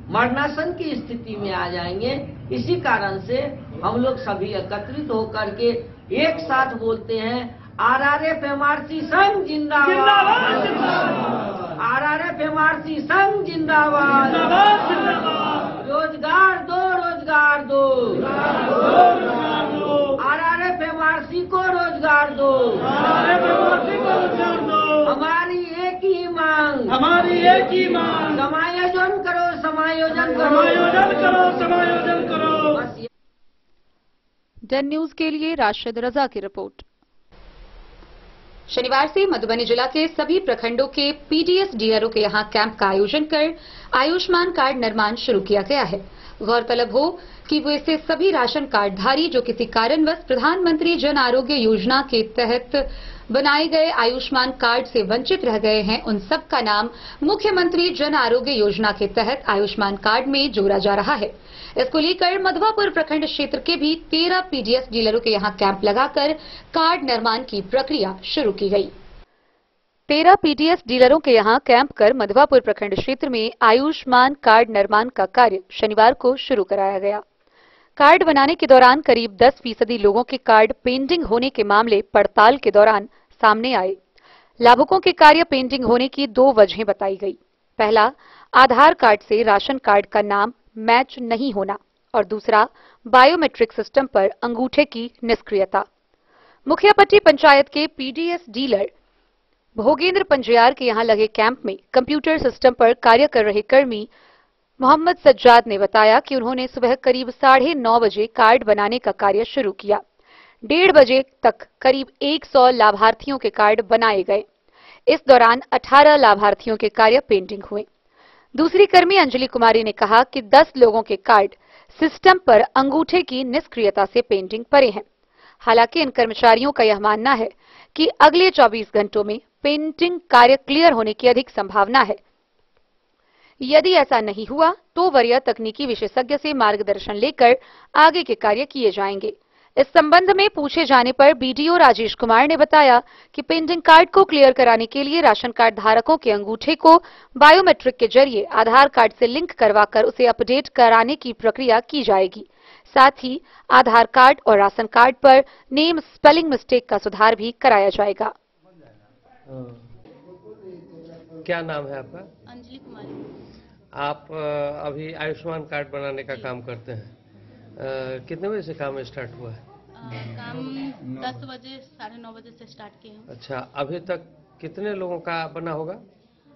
मरणासन की स्थिति में आ जाएंगे। इसी कारण से हम लोग सभी एकत्रित होकर के एक साथ बोलते हैं, आरआरएफ एमआरसी संघ जिंदाबाद, आरआरएफ एमआरसी संघ जिंदाबाद, रोजगार दो, रोजगार दो, आरआरएफ एमआरसी को रोजगार दो, हमारी एक ही मांग, हमारी एक ही मांग, समायोजन करो, समायोजन करो, समायोजन करो, समायोजन करो। डन न्यूज के लिए राशिद रजा की रिपोर्ट। शनिवार से मधुबनी जिला के सभी प्रखंडों के पीडीएस डीलरों के यहां कैंप का आयोजन कर आयुष्मान कार्ड निर्माण शुरू किया गया है। गौरतलब हो कि वो इसे सभी राशन कार्डधारी जो किसी कारणवश प्रधानमंत्री जन आरोग्य योजना के तहत बनाए गए आयुष्मान कार्ड से वंचित रह गए हैं, उन सब का नाम मुख्यमंत्री जन आरोग्य योजना के तहत आयुष्मान कार्ड में जोड़ा जा रहा है। इसको लेकर मधवापुर प्रखंड क्षेत्र के भी 13 पीडीएस डीलरों के यहां कैंप लगाकर कार्ड निर्माण की प्रक्रिया शुरू की गई। 13 पीडीएस डीलरों के यहां कैंप कर मधवापुर प्रखंड क्षेत्र में आयुष्मान कार्ड निर्माण का कार्य शनिवार को शुरू कराया गया। कार्ड बनाने के दौरान करीब 10% लोगों के कार्ड पेंडिंग होने के मामले पड़ताल के दौरान सामने आए। लाभुकों के कार्य पेंडिंग होने की 2 वजहें बताई गई। पहला, आधार कार्ड से राशन कार्ड का नाम मैच नहीं होना और दूसरा, बायोमेट्रिक सिस्टम पर अंगूठे की निष्क्रियता। मुखियापट्टी पंचायत के पीडीएस डीलर भोगेंद्र पंजियार के यहां लगे कैंप में कंप्यूटर सिस्टम पर कार्य कर रहे कर्मी मोहम्मद सज्जाद ने बताया कि उन्होंने सुबह करीब 9:30 बजे कार्ड बनाने का कार्य शुरू किया। 1:30 बजे तक करीब 100 लाभार्थियों के कार्ड बनाए गए। इस दौरान 18 लाभार्थियों के कार्य पेंडिंग हुए। दूसरी कर्मी अंजलि कुमारी ने कहा कि 10 लोगों के कार्ड सिस्टम पर अंगूठे की निष्क्रियता से पेंडिंग पड़े हैं। हालांकि इन कर्मचारियों का यह मानना है कि अगले 24 घंटों में पेंटिंग कार्य क्लियर होने की अधिक संभावना है। यदि ऐसा नहीं हुआ तो वरीय तकनीकी विशेषज्ञ से मार्गदर्शन लेकर आगे के कार्य किए जाएंगे। इस संबंध में पूछे जाने पर बीडीओ राजेश कुमार ने बताया कि पेंडिंग कार्ड को क्लियर कराने के लिए राशन कार्ड धारकों के अंगूठे को बायोमेट्रिक के जरिए आधार कार्ड से लिंक करवाकर उसे अपडेट कराने की प्रक्रिया की जाएगी। साथ ही आधार कार्ड और राशन कार्ड पर नेम स्पेलिंग मिस्टेक का सुधार भी कराया जाएगा। क्या नाम है आपका? अंजलि कुमारी। आप अभी आयुष्मान कार्ड बनाने का काम करते हैं। कितने बजे से काम स्टार्ट हुआ है? काम 10 बजे 9:30 बजे से स्टार्ट किए हैं। अच्छा, अभी तक कितने लोगों का बना होगा?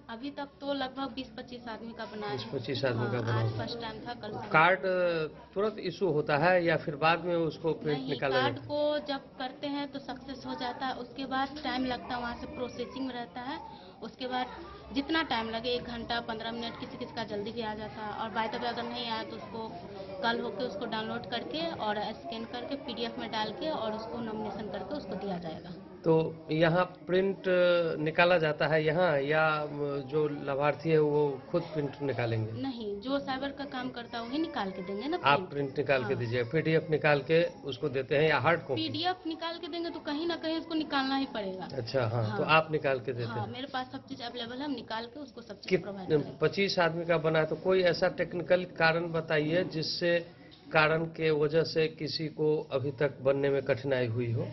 अभी तक तो लगभग 20-25 आदमी का बना है। 20-25 आदमी का बना आज होगा। फर्स्ट टाइम था। कल कार्ड तुरंत इशू होता है या फिर बाद में उसको प्रिंट निकाला कार्ड जाता है? को जब करते हैं तो सक्सेस हो जाता है, उसके बाद टाइम लगता है, वहाँ से प्रोसेसिंग में रहता है। उसके बाद जितना टाइम लगे 1 घंटा 15 मिनट, किसी का जल्दी भी आ जाता है। और बाय द वे अगर नहीं आया तो उसको कल होकर उसको डाउनलोड करके और स्कैन करके PDF में डाल के और उसको नॉमिनेशन करके उसको दिया जाएगा। तो यहाँ प्रिंट निकाला जाता है यहाँ, या जो लाभार्थी है वो खुद प्रिंट निकालेंगे? नहीं, जो साइबर का काम करता है वही निकाल के देंगे ना। आप प्रिंट निकाल के दीजिए, PDF निकाल के उसको देते हैं या हार्ड कॉपी? PDF निकाल के देंगे तो कहीं ना कहीं उसको निकालना ही पड़ेगा। अच्छा, हाँ। तो आप निकाल के देते हैं? मेरे पास सब चीज अवेलेबल है, हम निकाल के उसको सब चीज प्रोवाइड करेंगे। 25 आदमी का बना है, तो कोई ऐसा टेक्निकल कारण बताइए जिससे कारण के वजह से किसी को अभी तक बनने में कठिनाई हुई हो?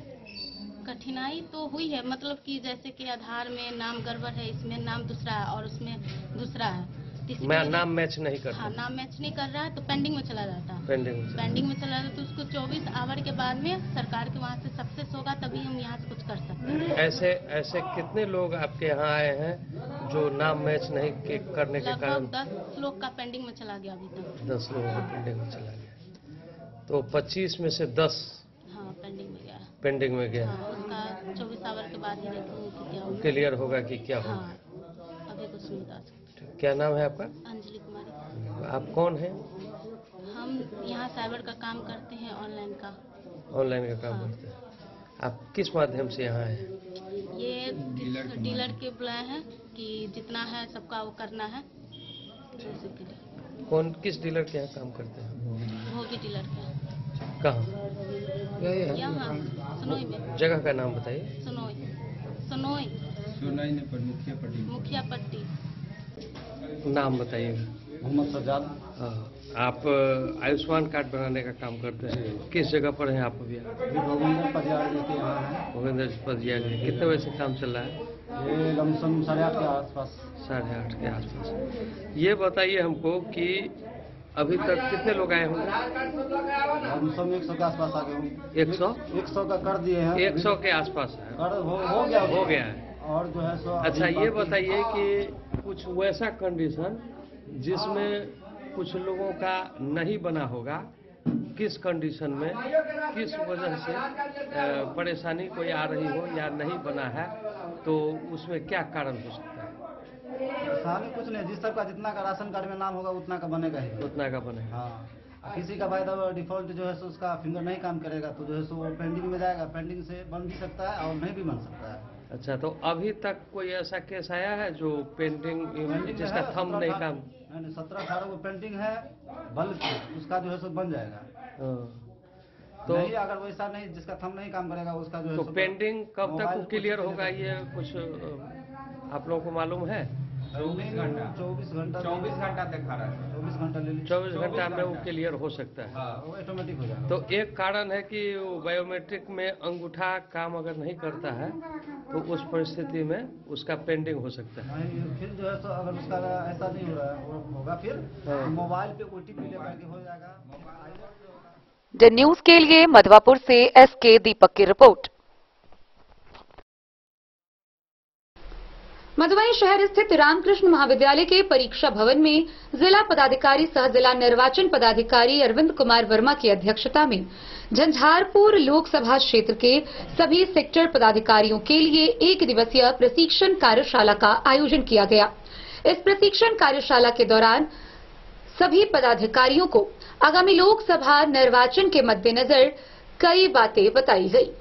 कठिनाई तो हुई है, मतलब कि जैसे कि आधार में नाम गड़बड़ है, इसमें नाम दूसरा है और उसमें दूसरा है। मैं नाम मैच नहीं करता। हाँ, नाम मैच नहीं कर रहा है तो पेंडिंग में चला जाता है। पेंडिंग में चला जाता है तो उसको 24 आवर के बाद में सरकार के वहाँ से सक्सेस होगा, तभी हम यहाँ से कुछ कर सकते हैं। ऐसे कितने लोग आपके यहाँ आए हैं जो नाम मैच नहीं करने के कारण? 10 लोग का पेंडिंग में चला गया अभी तक। 10 लोगों का पेंडिंग में चला गया। तो 25 में से 10 पेंडिंग में गया। पेंडिंग में गया। उसका 24 आवर के बाद ही देखेंगे कि क्या होगा। क्लियर होगा कि क्या होगा। अभी कुछ नहीं बता सकते। क्या नाम है आपका? अंजलि कुमारी। आप कौन हैं? हम यहाँ साइबर का काम करते हैं, ऑनलाइन का काम करते हैं। आप किस माध्यम से यहाँ आए? ये डीलर के बुलाए हैं कि जितना है सबका वो करना है। किस डीलर के यहाँ काम करते हैं? वो भी डीलर के। कहाँ? यहाँ सुनोई में। जगह का नाम बताइए। सुनोई मुखिया पट्टी। नाम बताइए। मोहम्मद सज्जाद। आप आयुष्मान कार्ड बनाने का काम करते हैं, किस जगह पर हैं आप अभी? गोविंदर पजियारी के यहाँ है। गोविंदर पजियारी। कितने बजे से काम चल रहा है? ये लमसम 8:30 के आसपास। 8:30 के आसपास। ये बताइए हमको कि अभी तक कितने लोग आए होंगे? लमसम 100 के आसपास आ गए होंगे। 100 का कर दिए हैं। 100 के आसपास है। हो गया है। और जो है सो। अच्छा, ये बताइए कि कुछ वैसा कंडीशन जिसमें कुछ लोगों का नहीं बना होगा, किस कंडीशन में, किस वजह से परेशानी कोई आ रही हो या नहीं बना है, तो उसमें क्या कारण हो सकता है? परेशानी कुछ नहीं, जिस सबका जितना का राशन कार्ड में नाम होगा उतना का बनेगा ही। उतना का बनेगा। हाँ, किसी का बाय द डिफॉल्ट जो है सो उसका फिंगर नहीं काम करेगा तो जो है सो वो पेंडिंग में जाएगा। पेंडिंग से बन भी सकता है और नहीं भी बन सकता है। अच्छा, तो अभी तक कोई ऐसा केस आया है जो पेंडिंग जिसका थंब नहीं काम? 17-18 वो पेंडिंग है, बल्कि उसका जो है सो बन जाएगा। तो नहीं, अगर वैसा नहीं जिसका थंब नहीं काम करेगा उसका जो है तो पेंडिंग कब तक क्लियर होगा, ये कुछ आप लोगों को मालूम है? 24 घंटा दिखा रहा है। 24 घंटा ले लीजिए। 24 घंटा में वो क्लियर हो सकता है। हाँ, वो ऑटोमेटिक हो जाएगा। तो एक कारण है कि बायोमेट्रिक में अंगूठा काम अगर नहीं करता है तो उस परिस्थिति में उसका पेंडिंग हो सकता है। फिर जो है तो अगर उसका ऐसा नहीं हो रहा है होगा, फिर मोबाइल पे OTP लेकर के हो जाएगा। द न्यूज के लिए मधवापुर से SK दीपक की रिपोर्ट। मधुबनी शहर स्थित रामकृष्ण महाविद्यालय के परीक्षा भवन में जिला पदाधिकारी सह जिला निर्वाचन पदाधिकारी अरविंद कुमार वर्मा की अध्यक्षता में झंझारपुर लोकसभा क्षेत्र के सभी सेक्टर पदाधिकारियों के लिए 1 दिवसीय प्रशिक्षण कार्यशाला का आयोजन किया गया। इस प्रशिक्षण कार्यशाला के दौरान सभी पदाधिकारियों को आगामी लोकसभा निर्वाचन के मद्देनजर कई बातें बताई गई।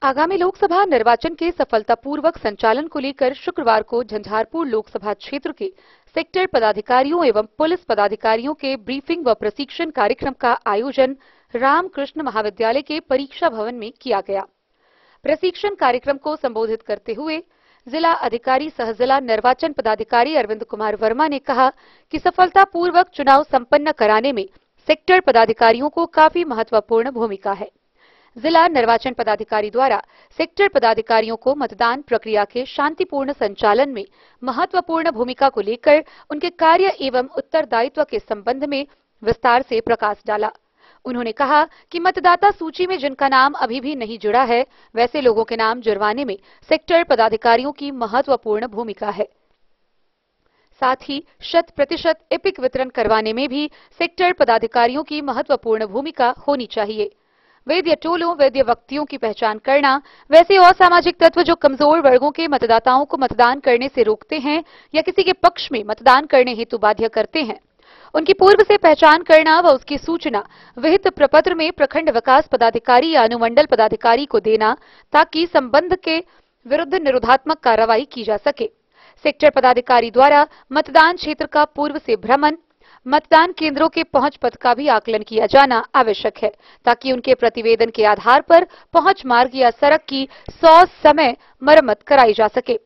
आगामी लोकसभा निर्वाचन के सफलतापूर्वक संचालन को लेकर शुक्रवार को झंझारपुर लोकसभा क्षेत्र के सेक्टर पदाधिकारियों एवं पुलिस पदाधिकारियों के ब्रीफिंग व प्रशिक्षण कार्यक्रम का आयोजन रामकृष्ण महाविद्यालय के परीक्षा भवन में किया गया। प्रशिक्षण कार्यक्रम को संबोधित करते हुए जिला अधिकारी सह जिला निर्वाचन पदाधिकारी अरविंद कुमार वर्मा ने कहा कि सफलतापूर्वक चुनाव संपन्न कराने में सेक्टर पदाधिकारियों को काफी महत्वपूर्ण भूमिका है। जिला निर्वाचन पदाधिकारी द्वारा सेक्टर पदाधिकारियों को मतदान प्रक्रिया के शांतिपूर्ण संचालन में महत्वपूर्ण भूमिका को लेकर उनके कार्य एवं उत्तरदायित्व के संबंध में विस्तार से प्रकाश डाला। उन्होंने कहा कि मतदाता सूची में जिनका नाम अभी भी नहीं जुड़ा है, वैसे लोगों के नाम जुड़वाने में सेक्टर पदाधिकारियों की महत्वपूर्ण भूमिका है। साथ ही 100% एपिक वितरण करवाने में भी सेक्टर पदाधिकारियों की महत्वपूर्ण भूमिका होनी चाहिए। वैद्य टोलों, वैद्य व्यक्तियों की पहचान करना, वैसे असामाजिक तत्व जो कमजोर वर्गों के मतदाताओं को मतदान करने से रोकते हैं या किसी के पक्ष में मतदान करने हेतु बाध्य करते हैं, उनकी पूर्व से पहचान करना व उसकी सूचना विहित प्रपत्र में प्रखंड विकास पदाधिकारी या अनुमंडल पदाधिकारी को देना ताकि संबंध के विरुद्ध निरोधात्मक कार्रवाई की जा सके। सेक्टर पदाधिकारी द्वारा मतदान क्षेत्र का पूर्व से भ्रमण, मतदान केंद्रों के पहुंच पथ का भी आकलन किया जाना आवश्यक है ताकि उनके प्रतिवेदन के आधार पर पहुंच मार्ग या सड़क की 100 समय मरम्मत कराई जा सके।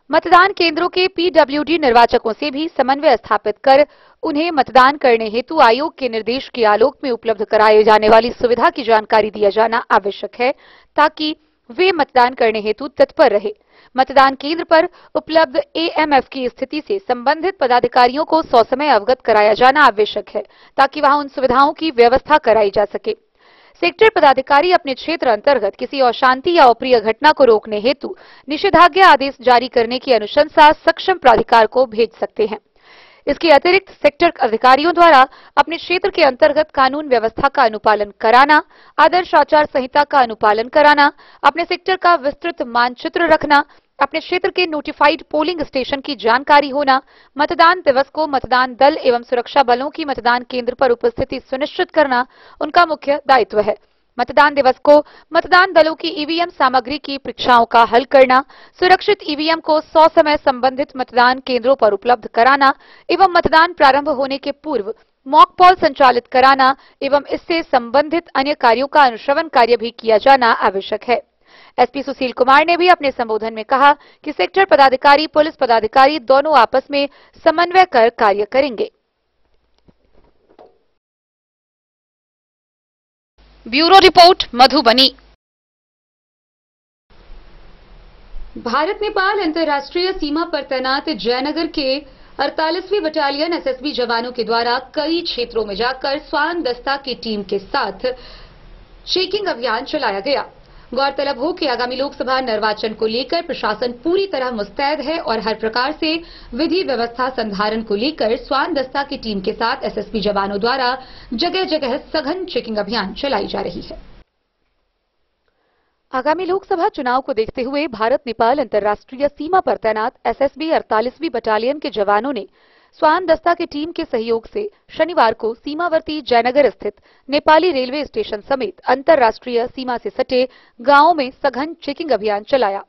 मतदान केंद्रों के पीडब्ल्यूडी निर्वाचकों से भी समन्वय स्थापित कर उन्हें मतदान करने हेतु आयोग के निर्देश के आलोक में उपलब्ध कराए जाने वाली सुविधा की जानकारी दिया जाना आवश्यक है ताकि वे मतदान करने हेतु तत्पर रहे। मतदान केंद्र पर उपलब्ध एएमएफ की स्थिति से संबंधित पदाधिकारियों को ससमय अवगत कराया जाना आवश्यक है ताकि वहां उन सुविधाओं की व्यवस्था कराई जा सके। सेक्टर पदाधिकारी अपने क्षेत्र अंतर्गत किसी अशांति या अप्रिय घटना को रोकने हेतु निषेधाज्ञा आदेश जारी करने की अनुशंसा सक्षम प्राधिकार को भेज सकते हैं। इसके अतिरिक्त सेक्टर अधिकारियों द्वारा अपने क्षेत्र के अंतर्गत कानून व्यवस्था का अनुपालन कराना, आदर्श आचार संहिता का अनुपालन कराना, अपने सेक्टर का विस्तृत मानचित्र रखना, अपने क्षेत्र के नोटिफाइड पोलिंग स्टेशन की जानकारी होना, मतदान दिवस को मतदान दल एवं सुरक्षा बलों की मतदान केंद्र पर उपस्थिति सुनिश्चित करना उनका मुख्य दायित्व है। मतदान दिवस को मतदान दलों की ईवीएम सामग्री की परीक्षाओं का हल करना, सुरक्षित ईवीएम को 100 समय संबंधित मतदान केंद्रों पर उपलब्ध कराना एवं मतदान प्रारंभ होने के पूर्व मॉक पोल संचालित कराना एवं इससे संबंधित अन्य कार्यों का अनुश्रवण कार्य भी किया जाना आवश्यक है। एसपी सुशील कुमार ने भी अपने संबोधन में कहा कि सेक्टर पदाधिकारी, पुलिस पदाधिकारी दोनों आपस में समन्वय कर कार्य करेंगे। Bureau report, Madhubani. भारत नेपाल अंतर्राष्ट्रीय सीमा पर तैनात जयनगर के 48वीं बटालियन एसएसबी जवानों के द्वारा कई क्षेत्रों में जाकर स्वान दस्ता की टीम के साथ चेकिंग अभियान चलाया गया। गौरतलब हो कि आगामी लोकसभा निर्वाचन को लेकर प्रशासन पूरी तरह मुस्तैद है और हर प्रकार से विधि व्यवस्था संधारण को लेकर स्वान दस्ता की टीम के साथ एसएसबी जवानों द्वारा जगह जगह सघन चेकिंग अभियान चलाई जा रही है। आगामी लोकसभा चुनाव को देखते हुए भारत नेपाल अंतर्राष्ट्रीय सीमा पर तैनात एसएसबी 48वीं बटालियन के जवानों ने स्वान दस्ता की टीम के सहयोग से शनिवार को सीमावर्ती जयनगर स्थित नेपाली रेलवे स्टेशन समेत अंतर्राष्ट्रीय सीमा से सटे गांवों में सघन चेकिंग अभियान चलाया।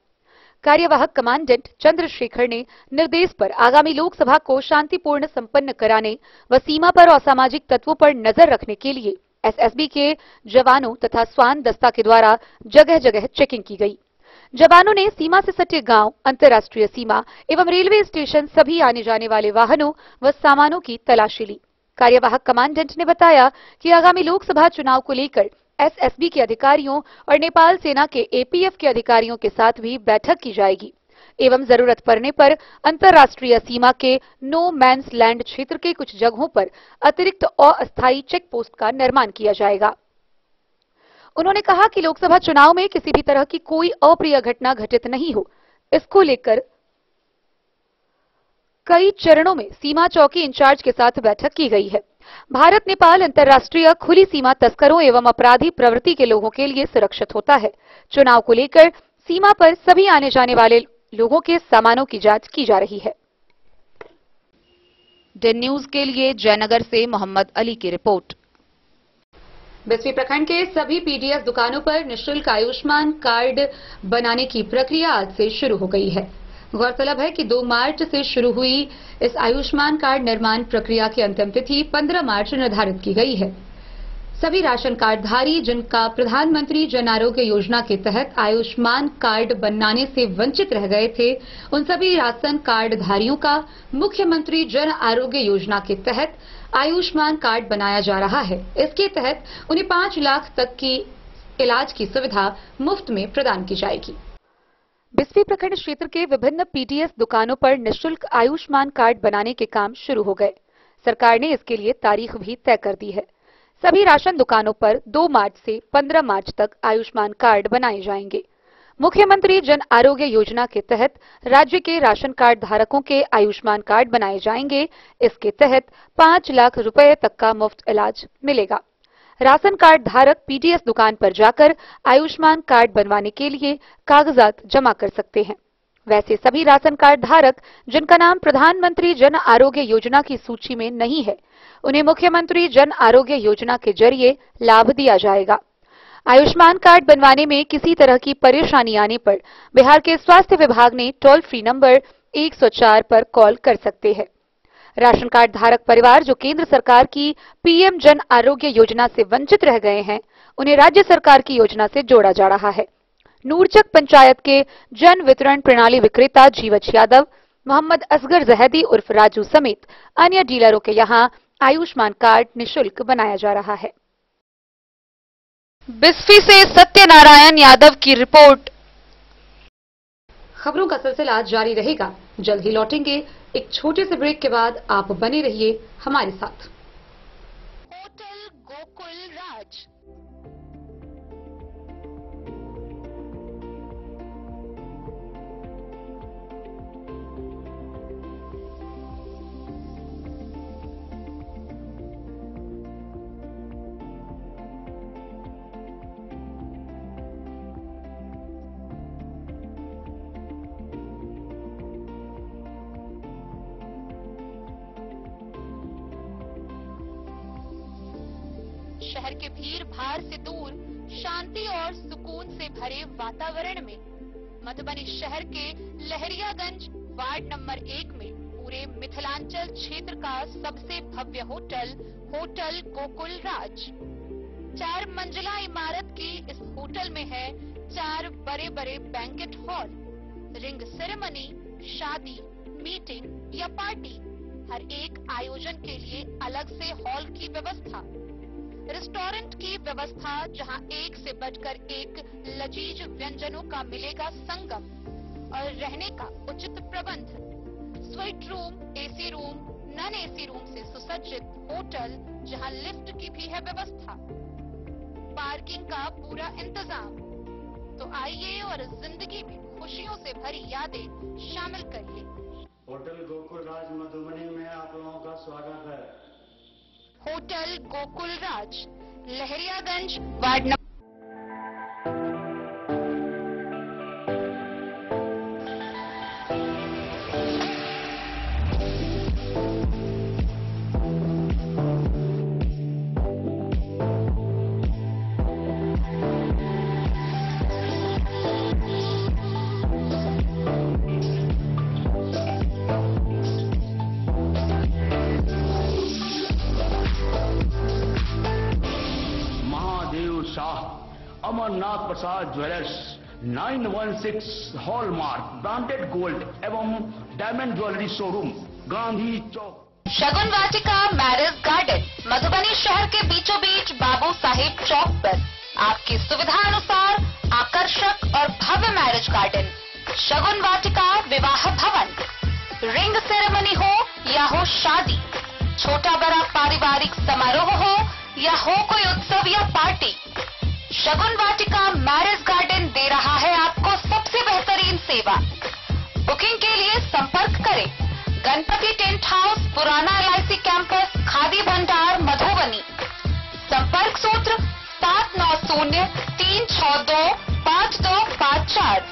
कार्यवाहक कमांडेंट चंद्रशेखर ने निर्देश पर आगामी लोकसभा को शांतिपूर्ण संपन्न कराने व सीमा पर असामाजिक तत्वों पर नजर रखने के लिए एसएसबी के जवानों तथा स्वान दस्ता के द्वारा जगह जगह चेकिंग की गई। जवानों ने सीमा से सटे गांव, अंतर्राष्ट्रीय सीमा एवं रेलवे स्टेशन सभी आने जाने वाले वाहनों व सामानों की तलाशी ली। कार्यवाहक कमांडेंट ने बताया कि आगामी लोकसभा चुनाव को लेकर एसएसबी के अधिकारियों और नेपाल सेना के एपीएफ के अधिकारियों के साथ भी बैठक की जाएगी एवं जरूरत पड़ने पर अंतर्राष्ट्रीय सीमा के नो मैन्स लैंड क्षेत्र के कुछ जगहों पर अतिरिक्त अस्थायी चेक पोस्ट का निर्माण किया जाएगा। उन्होंने कहा कि लोकसभा चुनाव में किसी भी तरह की कोई अप्रिय घटना घटित नहीं हो, इसको लेकर कई चरणों में सीमा चौकी इंचार्ज के साथ बैठक की गई है। भारत नेपाल अंतर्राष्ट्रीय खुली सीमा तस्करों एवं अपराधी प्रवृत्ति के लोगों के लिए सुरक्षित होता है। चुनाव को लेकर सीमा पर सभी आने जाने वाले लोगों के सामानों की जांच की जा रही है। डेन न्यूज के लिए जयनगर से मोहम्मद अली की रिपोर्ट। बिस्फी प्रखंड के सभी पीडीएस दुकानों पर निःशुल्क आयुष्मान कार्ड बनाने की प्रक्रिया आज से शुरू हो गई है। गौरतलब है कि 2 मार्च से शुरू हुई इस आयुष्मान कार्ड निर्माण प्रक्रिया की अंतिम तिथि 15 मार्च निर्धारित की गई है। सभी राशन कार्डधारी जिनका प्रधानमंत्री जन आरोग्य योजना के तहत आयुष्मान कार्ड बनाने से वंचित रह गए थे, उन सभी राशन कार्डधारियों का मुख्यमंत्री जन आरोग्य योजना के तहत आयुष्मान कार्ड बनाया जा रहा है। इसके तहत उन्हें 5 लाख तक की इलाज की सुविधा मुफ्त में प्रदान की जाएगी। बिस्फी प्रखंड क्षेत्र के विभिन्न पीडीएस दुकानों पर निःशुल्क आयुष्मान कार्ड बनाने के काम शुरू हो गए। सरकार ने इसके लिए तारीख भी तय कर दी है। सभी राशन दुकानों पर 2 मार्च से 15 मार्च तक आयुष्मान कार्ड बनाए जाएंगे। मुख्यमंत्री जन आरोग्य योजना के तहत राज्य के राशन कार्ड धारकों के आयुष्मान कार्ड बनाए जाएंगे। इसके तहत 5 लाख रुपए तक का मुफ्त इलाज मिलेगा। राशन कार्ड धारक पीडीएस दुकान पर जाकर आयुष्मान कार्ड बनवाने के लिए कागजात जमा कर सकते हैं। वैसे सभी राशन कार्ड धारक जिनका नाम प्रधानमंत्री जन आरोग्य योजना की सूची में नहीं है, उन्हें मुख्यमंत्री जन आरोग्य योजना के जरिए लाभ दिया जाएगा। आयुष्मान कार्ड बनवाने में किसी तरह की परेशानी आने पर बिहार के स्वास्थ्य विभाग ने टोल फ्री नंबर 104 पर कॉल कर सकते हैं। राशन कार्ड धारक परिवार जो केंद्र सरकार की पीएम जन आरोग्य योजना से वंचित रह गए हैं, उन्हें राज्य सरकार की योजना से जोड़ा जा रहा है। नूरचक पंचायत के जन वितरण प्रणाली विक्रेता जीवच यादव, मोहम्मद असगर जहदी उर्फ राजू समेत अन्य डीलरों के यहां आयुष्मान कार्ड निःशुल्क बनाया जा रहा है। बिस्फी से सत्यनारायण यादव की रिपोर्ट। खबरों का सिलसिला जारी रहेगा। जल्द ही लौटेंगे एक छोटे से ब्रेक के बाद। आप बने रहिए हमारे साथ। होटल गोकुल राज। शहर के भीड़ भाड़ से दूर शांति और सुकून से भरे वातावरण में मधुबनी शहर के लहरियागंज वार्ड नंबर 1 में पूरे मिथिलांचल क्षेत्र का सबसे भव्य होटल होटल गोकुल राज 4 मंजिला इमारत की इस होटल में है 4 बड़े बड़े बैंकेट हॉल, रिंग सेरेमनी, शादी, मीटिंग या पार्टी, हर एक आयोजन के लिए अलग से हॉल की व्यवस्था, रेस्टोरेंट की व्यवस्था जहां एक से बढ़कर एक लजीज व्यंजनों का मिलेगा संगम और रहने का उचित प्रबंध, suite room, AC room, non AC room से सुसज्जित होटल जहां लिफ्ट की भी है व्यवस्था, पार्किंग का पूरा इंतजाम। तो आइए और जिंदगी में खुशियों से भरी यादें शामिल करिए। होटल गोकुल राज मधुबनी में आप लोगों का स्वागत है। होटल गोकुल राज, लहरियागंज वार्ड नंबर। अमरनाथ प्रसाद ज्वेलर्स 916 हॉलमार्क ब्रांडेड गोल्ड एवं डायमंड ज्वेलरी शोरूम, गांधी चौक। शगुन वाटिका मैरिज गार्डन मधुबनी शहर के बीचों बीच बाबू साहेब चौक पर आपकी सुविधा अनुसार आकर्षक और भव्य मैरिज गार्डन शगुन वाटिका विवाह भवन। रिंग सेरेमनी हो या हो शादी, छोटा बड़ा पारिवारिक समारोह हो या हो कोई उत्सव या पार्टी, शगुन वाटिका मैरिज गार्डन दे रहा है आपको सबसे बेहतरीन सेवा। बुकिंग के लिए संपर्क करें गणपति टेंट हाउस, पुराना LIC कैंपस, खादी भंडार, मधुबनी। संपर्क सूत्र 7903625254।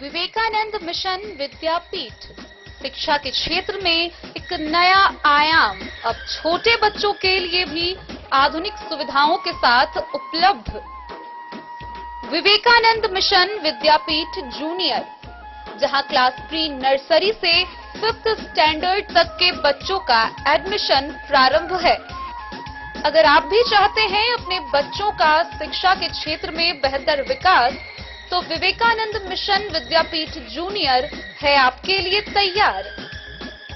विवेकानंद मिशन विद्यापीठ शिक्षा के क्षेत्र में एक नया आयाम अब छोटे बच्चों के लिए भी आधुनिक सुविधाओं के साथ उपलब्ध। विवेकानंद मिशन विद्यापीठ जूनियर, जहां क्लास प्री नर्सरी से 5th स्टैंडर्ड तक के बच्चों का एडमिशन प्रारंभ है। अगर आप भी चाहते हैं अपने बच्चों का शिक्षा के क्षेत्र में बेहतर विकास, तो विवेकानंद मिशन विद्यापीठ जूनियर है आपके लिए तैयार।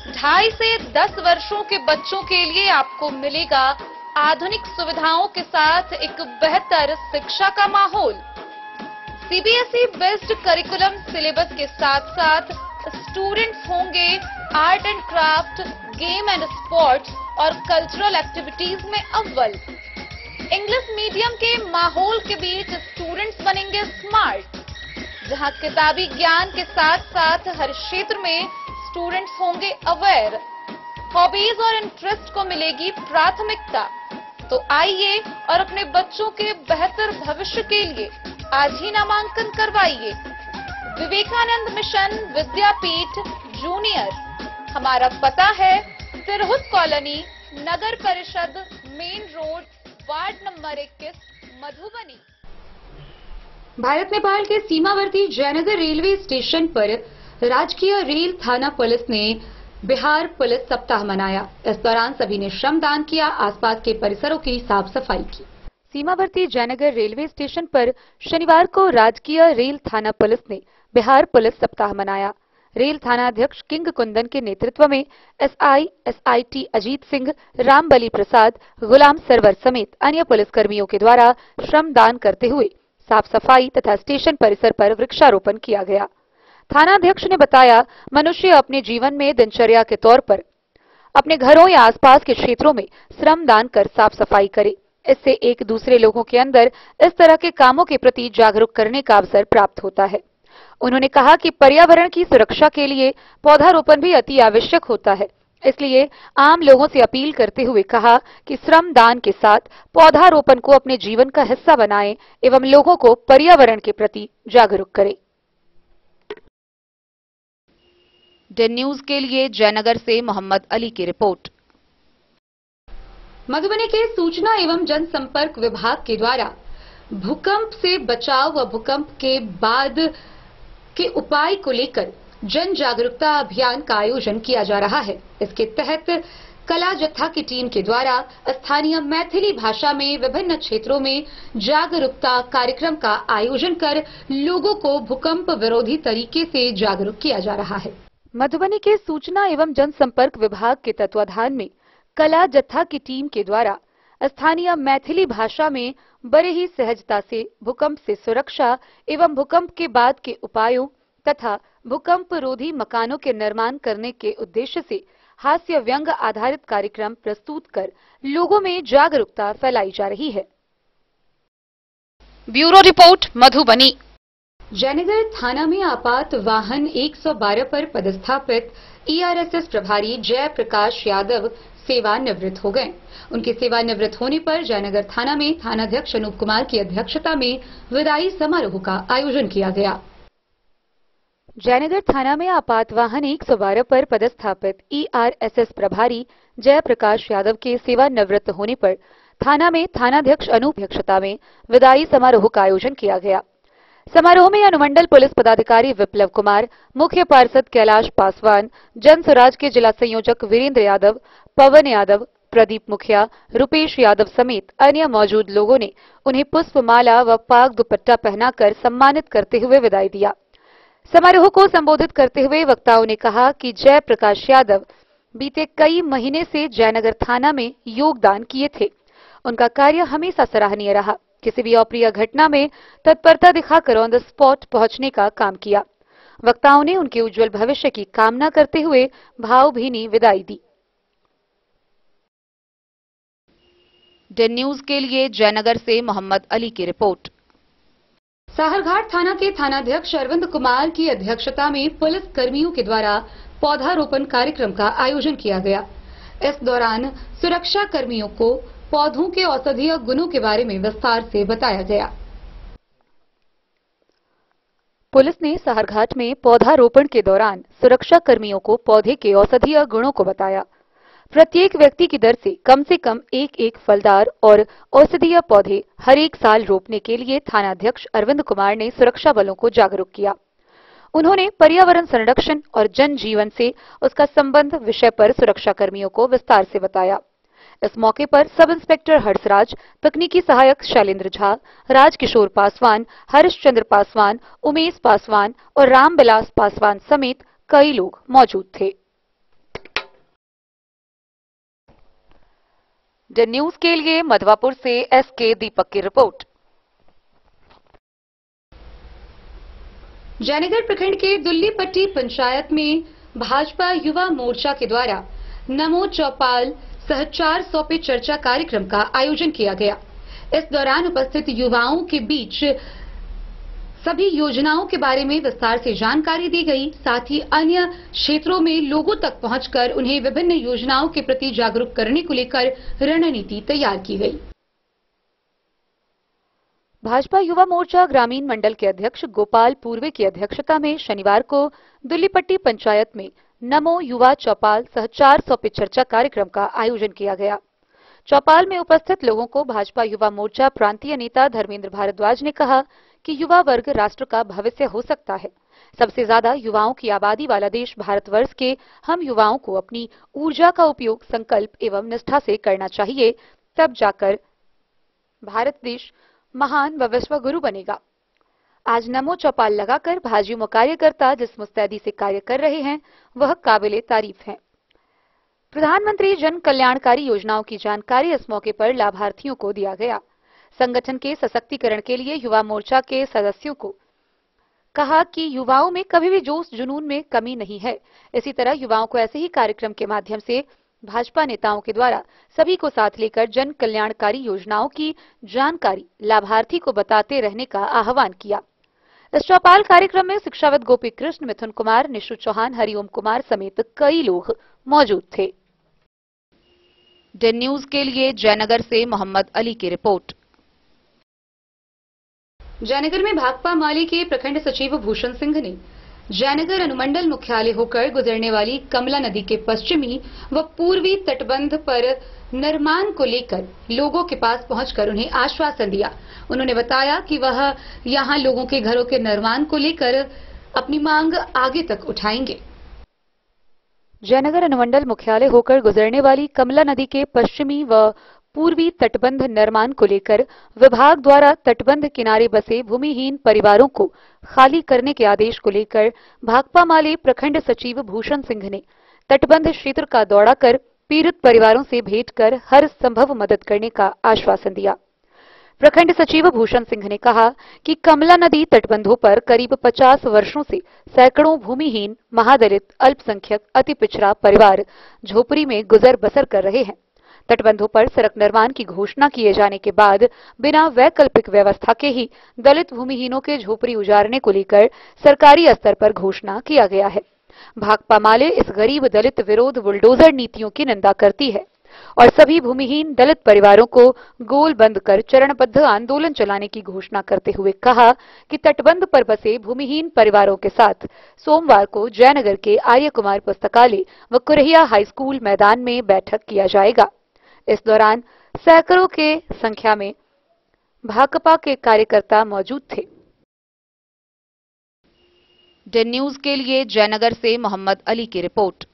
2.5 से 10 वर्षों के बच्चों के लिए आपको मिलेगा आधुनिक सुविधाओं के साथ एक बेहतर शिक्षा का माहौल। सीबीएसई बेस्ड करिकुलम सिलेबस के साथ साथ स्टूडेंट्स होंगे art and craft, game and sports और कल्चरल एक्टिविटीज में अव्वल। इंग्लिश मीडियम के माहौल के बीच स्टूडेंट्स बनेंगे स्मार्ट, जहां किताबी ज्ञान के साथ साथ हर क्षेत्र में स्टूडेंट्स होंगे अवेयर। हॉबीज और इंटरेस्ट को मिलेगी प्राथमिकता। तो आइए और अपने बच्चों के बेहतर भविष्य के लिए आज ही नामांकन करवाइए। विवेकानंद मिशन विद्यापीठ जूनियर। हमारा पता है तिरहुत कॉलोनी, नगर परिषद, main road, ward number 21, Madhubani. Bharat Nepal के सीमावर्ती जयनगर रेलवे स्टेशन पर राजकीय रेल थाना पुलिस ने बिहार पुलिस सप्ताह मनाया। इस दौरान सभी ने श्रमदान किया, आसपास के परिसरों की साफ सफाई की। सीमावर्ती जयनगर रेलवे स्टेशन पर शनिवार को राजकीय रेल थाना पुलिस ने बिहार पुलिस सप्ताह मनाया। रेल थानाध्यक्ष किंग कुंदन के नेतृत्व में एसआई, एसआईटी अजीत सिंह, रामबली प्रसाद, गुलाम सरवर समेत अन्य पुलिसकर्मियों के द्वारा श्रमदान करते हुए साफ सफाई तथा स्टेशन परिसर पर वृक्षारोपण किया गया। थानाध्यक्ष ने बताया, मनुष्य अपने जीवन में दिनचर्या के तौर पर अपने घरों या आसपास के क्षेत्रों में श्रमदान कर साफ सफाई करे। इससे एक दूसरे लोगों के अंदर इस तरह के कामों के प्रति जागरूक करने का अवसर प्राप्त होता है। उन्होंने कहा कि पर्यावरण की सुरक्षा के लिए पौधारोपण भी अति आवश्यक होता है। इसलिए आम लोगों से अपील करते हुए कहा कि श्रमदान के साथ पौधारोपण को अपने जीवन का हिस्सा बनाएं एवं लोगों को पर्यावरण के प्रति जागरूक करें। डेन न्यूज के लिए जयनगर से मोहम्मद अली की रिपोर्ट। मधुबनी के सूचना एवं जनसंपर्क विभाग के द्वारा भूकंप से बचाव व भूकंप के बाद के उपाय को लेकर जन जागरूकता अभियान का आयोजन किया जा रहा है। इसके तहत कला जत्था की टीम के द्वारा स्थानीय मैथिली भाषा में विभिन्न क्षेत्रों में जागरूकता कार्यक्रम का आयोजन कर लोगों को भूकंप विरोधी तरीके से जागरूक किया जा रहा है। मधुबनी के सूचना एवं जनसंपर्क विभाग के तत्वाधान में कला जत्था की टीम के द्वारा स्थानीय मैथिली भाषा में बड़े ही सहजता से भूकंप से सुरक्षा एवं भूकंप के बाद के उपायों तथा भूकंप रोधी मकानों के निर्माण करने के उद्देश्य से हास्य व्यंग आधारित कार्यक्रम प्रस्तुत कर लोगों में जागरूकता फैलाई जा रही है। Bureau report Madhubani. जयनगर थाना में आपात वाहन 112 पर पदस्थापित ईआरएसएस प्रभारी जय प्रकाश यादव सेवानिवृत्त हो गए। उनके सेवानिवृत्त होने पर जयनगर थाना में थानाध्यक्ष अनूप कुमार की अध्यक्षता में विदाई समारोह का आयोजन किया गया। जयनगर थाना में आपात वाहन 112 पर पदस्थापित ईआरएसएस प्रभारी जय प्रकाश यादव के सेवानिवृत्त होने पर थाना में थानाध्यक्ष अनूप की अध्यक्षता में विदाई समारोह का आयोजन किया गया। समारोह में अनुमंडल पुलिस पदाधिकारी विप्लव कुमार, मुख्य पार्षद कैलाश पासवान, जन स्वराज के जिला संयोजक वीरेंद्र यादव, पवन यादव, प्रदीप मुखिया, रुपेश यादव समेत अन्य मौजूद लोगों ने उन्हें पुष्पमाला व पाग दुपट्टा पहनाकर सम्मानित करते हुए विदाई दिया। समारोह को संबोधित करते हुए वक्ताओं ने कहा कि जय प्रकाश यादव बीते कई महीने से जयनगर थाना में योगदान किए थे। उनका कार्य हमेशा सराहनीय रहा। किसी भी अप्रिय घटना में तत्परता दिखाकर ऑन द स्पॉट पहुंचने का काम किया। वक्ताओं ने उनके उज्जवल भविष्य की कामना करते हुए भावभीनी विदाई दी। डेन न्यूज के लिए जयनगर से मोहम्मद अली की रिपोर्ट। साहरघाट थाना के थानाध्यक्ष अरविंद कुमार की अध्यक्षता में पुलिस कर्मियों के द्वारा पौधारोपण कार्यक्रम का आयोजन किया गया। इस दौरान सुरक्षा कर्मियों को पौधों के औषधीय गुणों के बारे में विस्तार से बताया गया। पुलिस ने सहरघाट में पौधारोपण के दौरान सुरक्षा कर्मियों को पौधे के औषधीय गुणों को बताया। प्रत्येक व्यक्ति की दर से कम एक फलदार और औषधीय पौधे हर एक साल रोपने के लिए थानाध्यक्ष अरविंद कुमार ने सुरक्षा बलों को जागरूक किया। उन्होंने पर्यावरण संरक्षण और जन जीवन से उसका संबंध विषय पर सुरक्षा कर्मियों को विस्तार से बताया। इस मौके पर सब इंस्पेक्टर हर्षराज, तकनीकी सहायक शैलेंद्र झा, राजकिशोर पासवान, हरिश्चंद्र पासवान, उमेश पासवान और रामविलास पासवान समेत कई लोग मौजूद थे। द न्यूज के लिए मधवापुर से एसके दीपक की रिपोर्ट। जयनगर प्रखंड के दुल्लीपट्टी पंचायत में भाजपा युवा मोर्चा के द्वारा नमो चौपाल सहचार 100 पे चर्चा कार्यक्रम का आयोजन किया गया। इस दौरान उपस्थित युवाओं के बीच सभी योजनाओं के बारे में विस्तार से जानकारी दी गई। साथ ही अन्य क्षेत्रों में लोगों तक पहुंचकर उन्हें विभिन्न योजनाओं के प्रति जागरूक करने को लेकर रणनीति तैयार की गई। भाजपा युवा मोर्चा ग्रामीण मंडल के अध्यक्ष गोपाल पूर्वे की अध्यक्षता में शनिवार को दुल्लीपट्टी पंचायत में नमो युवा चौपाल सहचार 100 पे चर्चा कार्यक्रम का आयोजन किया गया। चौपाल में उपस्थित लोगों को भाजपा युवा मोर्चा प्रांतीय नेता धर्मेंद्र भारद्वाज ने कहा कि युवा वर्ग राष्ट्र का भविष्य हो सकता है। सबसे ज्यादा युवाओं की आबादी वाला देश भारतवर्ष के हम युवाओं को अपनी ऊर्जा का उपयोग संकल्प एवं निष्ठा से करना चाहिए, तब जाकर भारत देश महान व विश्व गुरु बनेगा। आज नमो चौपाल लगाकर भाजपा कार्यकर्ता जिस मुस्तैदी से कार्य कर रहे हैं वह काबिले तारीफ है। प्रधानमंत्री जन कल्याणकारी योजनाओं की जानकारी इस मौके पर लाभार्थियों को दिया गया। संगठन के सशक्तिकरण के लिए युवा मोर्चा के सदस्यों को कहा कि युवाओं में कभी भी जोश जुनून में कमी नहीं है। इसी तरह युवाओं को ऐसे ही कार्यक्रम के माध्यम से भाजपा नेताओं के द्वारा सभी को साथ लेकर जन कल्याणकारी योजनाओं की जानकारी लाभार्थी को बताते रहने का आह्वान किया। इस चौपाल कार्यक्रम में शिक्षाविद गोपी कृष्ण, मिथुन कुमार, निशु चौहान, हरिओम कुमार समेत कई लोग मौजूद थे। द न्यूज के लिए जयनगर से मोहम्मद अली की रिपोर्ट। जयनगर में भाकपा माले के प्रखंड सचिव भूषण सिंह ने जयनगर अनुमंडल मुख्यालय होकर गुजरने वाली कमला नदी के पश्चिमी व पूर्वी तटबंध पर निर्माण को लेकर लोगों के पास पहुंचकर उन्हें आश्वासन दिया। उन्होंने बताया कि वह यहां लोगों के घरों के निर्माण को लेकर अपनी मांग आगे तक उठाएंगे। जयनगर अनुमंडल मुख्यालय होकर गुजरने वाली कमला नदी के पश्चिमी व पूर्वी तटबंध निर्माण को लेकर विभाग द्वारा तटबंध किनारे बसे भूमिहीन परिवारों को खाली करने के आदेश को लेकर भाकपा माले प्रखंड सचिव भूषण सिंह ने तटबंध क्षेत्र का दौरा कर पीड़ित परिवारों से भेंट कर हर संभव मदद करने का आश्वासन दिया। प्रखंड सचिव भूषण सिंह ने कहा कि कमला नदी तटबंधों पर करीब 50 वर्षों से सैकड़ों भूमिहीन, महादलित, अल्पसंख्यक, अति पिछड़ा परिवार झोपड़ी में गुजर बसर कर रहे हैं। तटबंधों पर सड़क निर्माण की घोषणा किए जाने के बाद बिना वैकल्पिक व्यवस्था के ही दलित भूमिहीनों के झोपड़ी उजाड़ने को लेकर सरकारी स्तर पर घोषणा किया गया है। भाकपा माले इस गरीब दलित विरोध बुलडोजर नीतियों की निंदा करती है और सभी भूमिहीन दलित परिवारों को गोल बंद कर चरणबद्ध आंदोलन चलाने की घोषणा करते हुए कहा कि तटबंध पर बसे भूमिहीन परिवारों के साथ सोमवार को जयनगर के आर्य कुमार पुस्तकालय व कुरहिया हाई स्कूल मैदान में बैठक किया जाएगा। इस दौरान सैकड़ों के संख्या में भाकपा के कार्यकर्ता मौजूद थे। द न्यूज के लिए जयनगर से मोहम्मद अली की रिपोर्ट।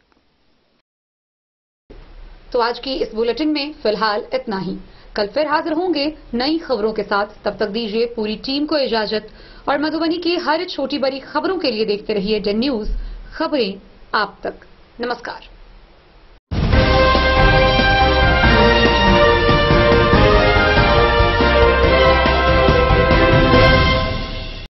तो आज की इस बुलेटिन में फिलहाल इतना ही। कल फिर हाजिर होंगे नई खबरों के साथ। तब तक दीजिए पूरी टीम को इजाजत और मधुबनी की हर छोटी बड़ी खबरों के लिए देखते रहिए द न्यूज, खबरें आप तक। नमस्कार।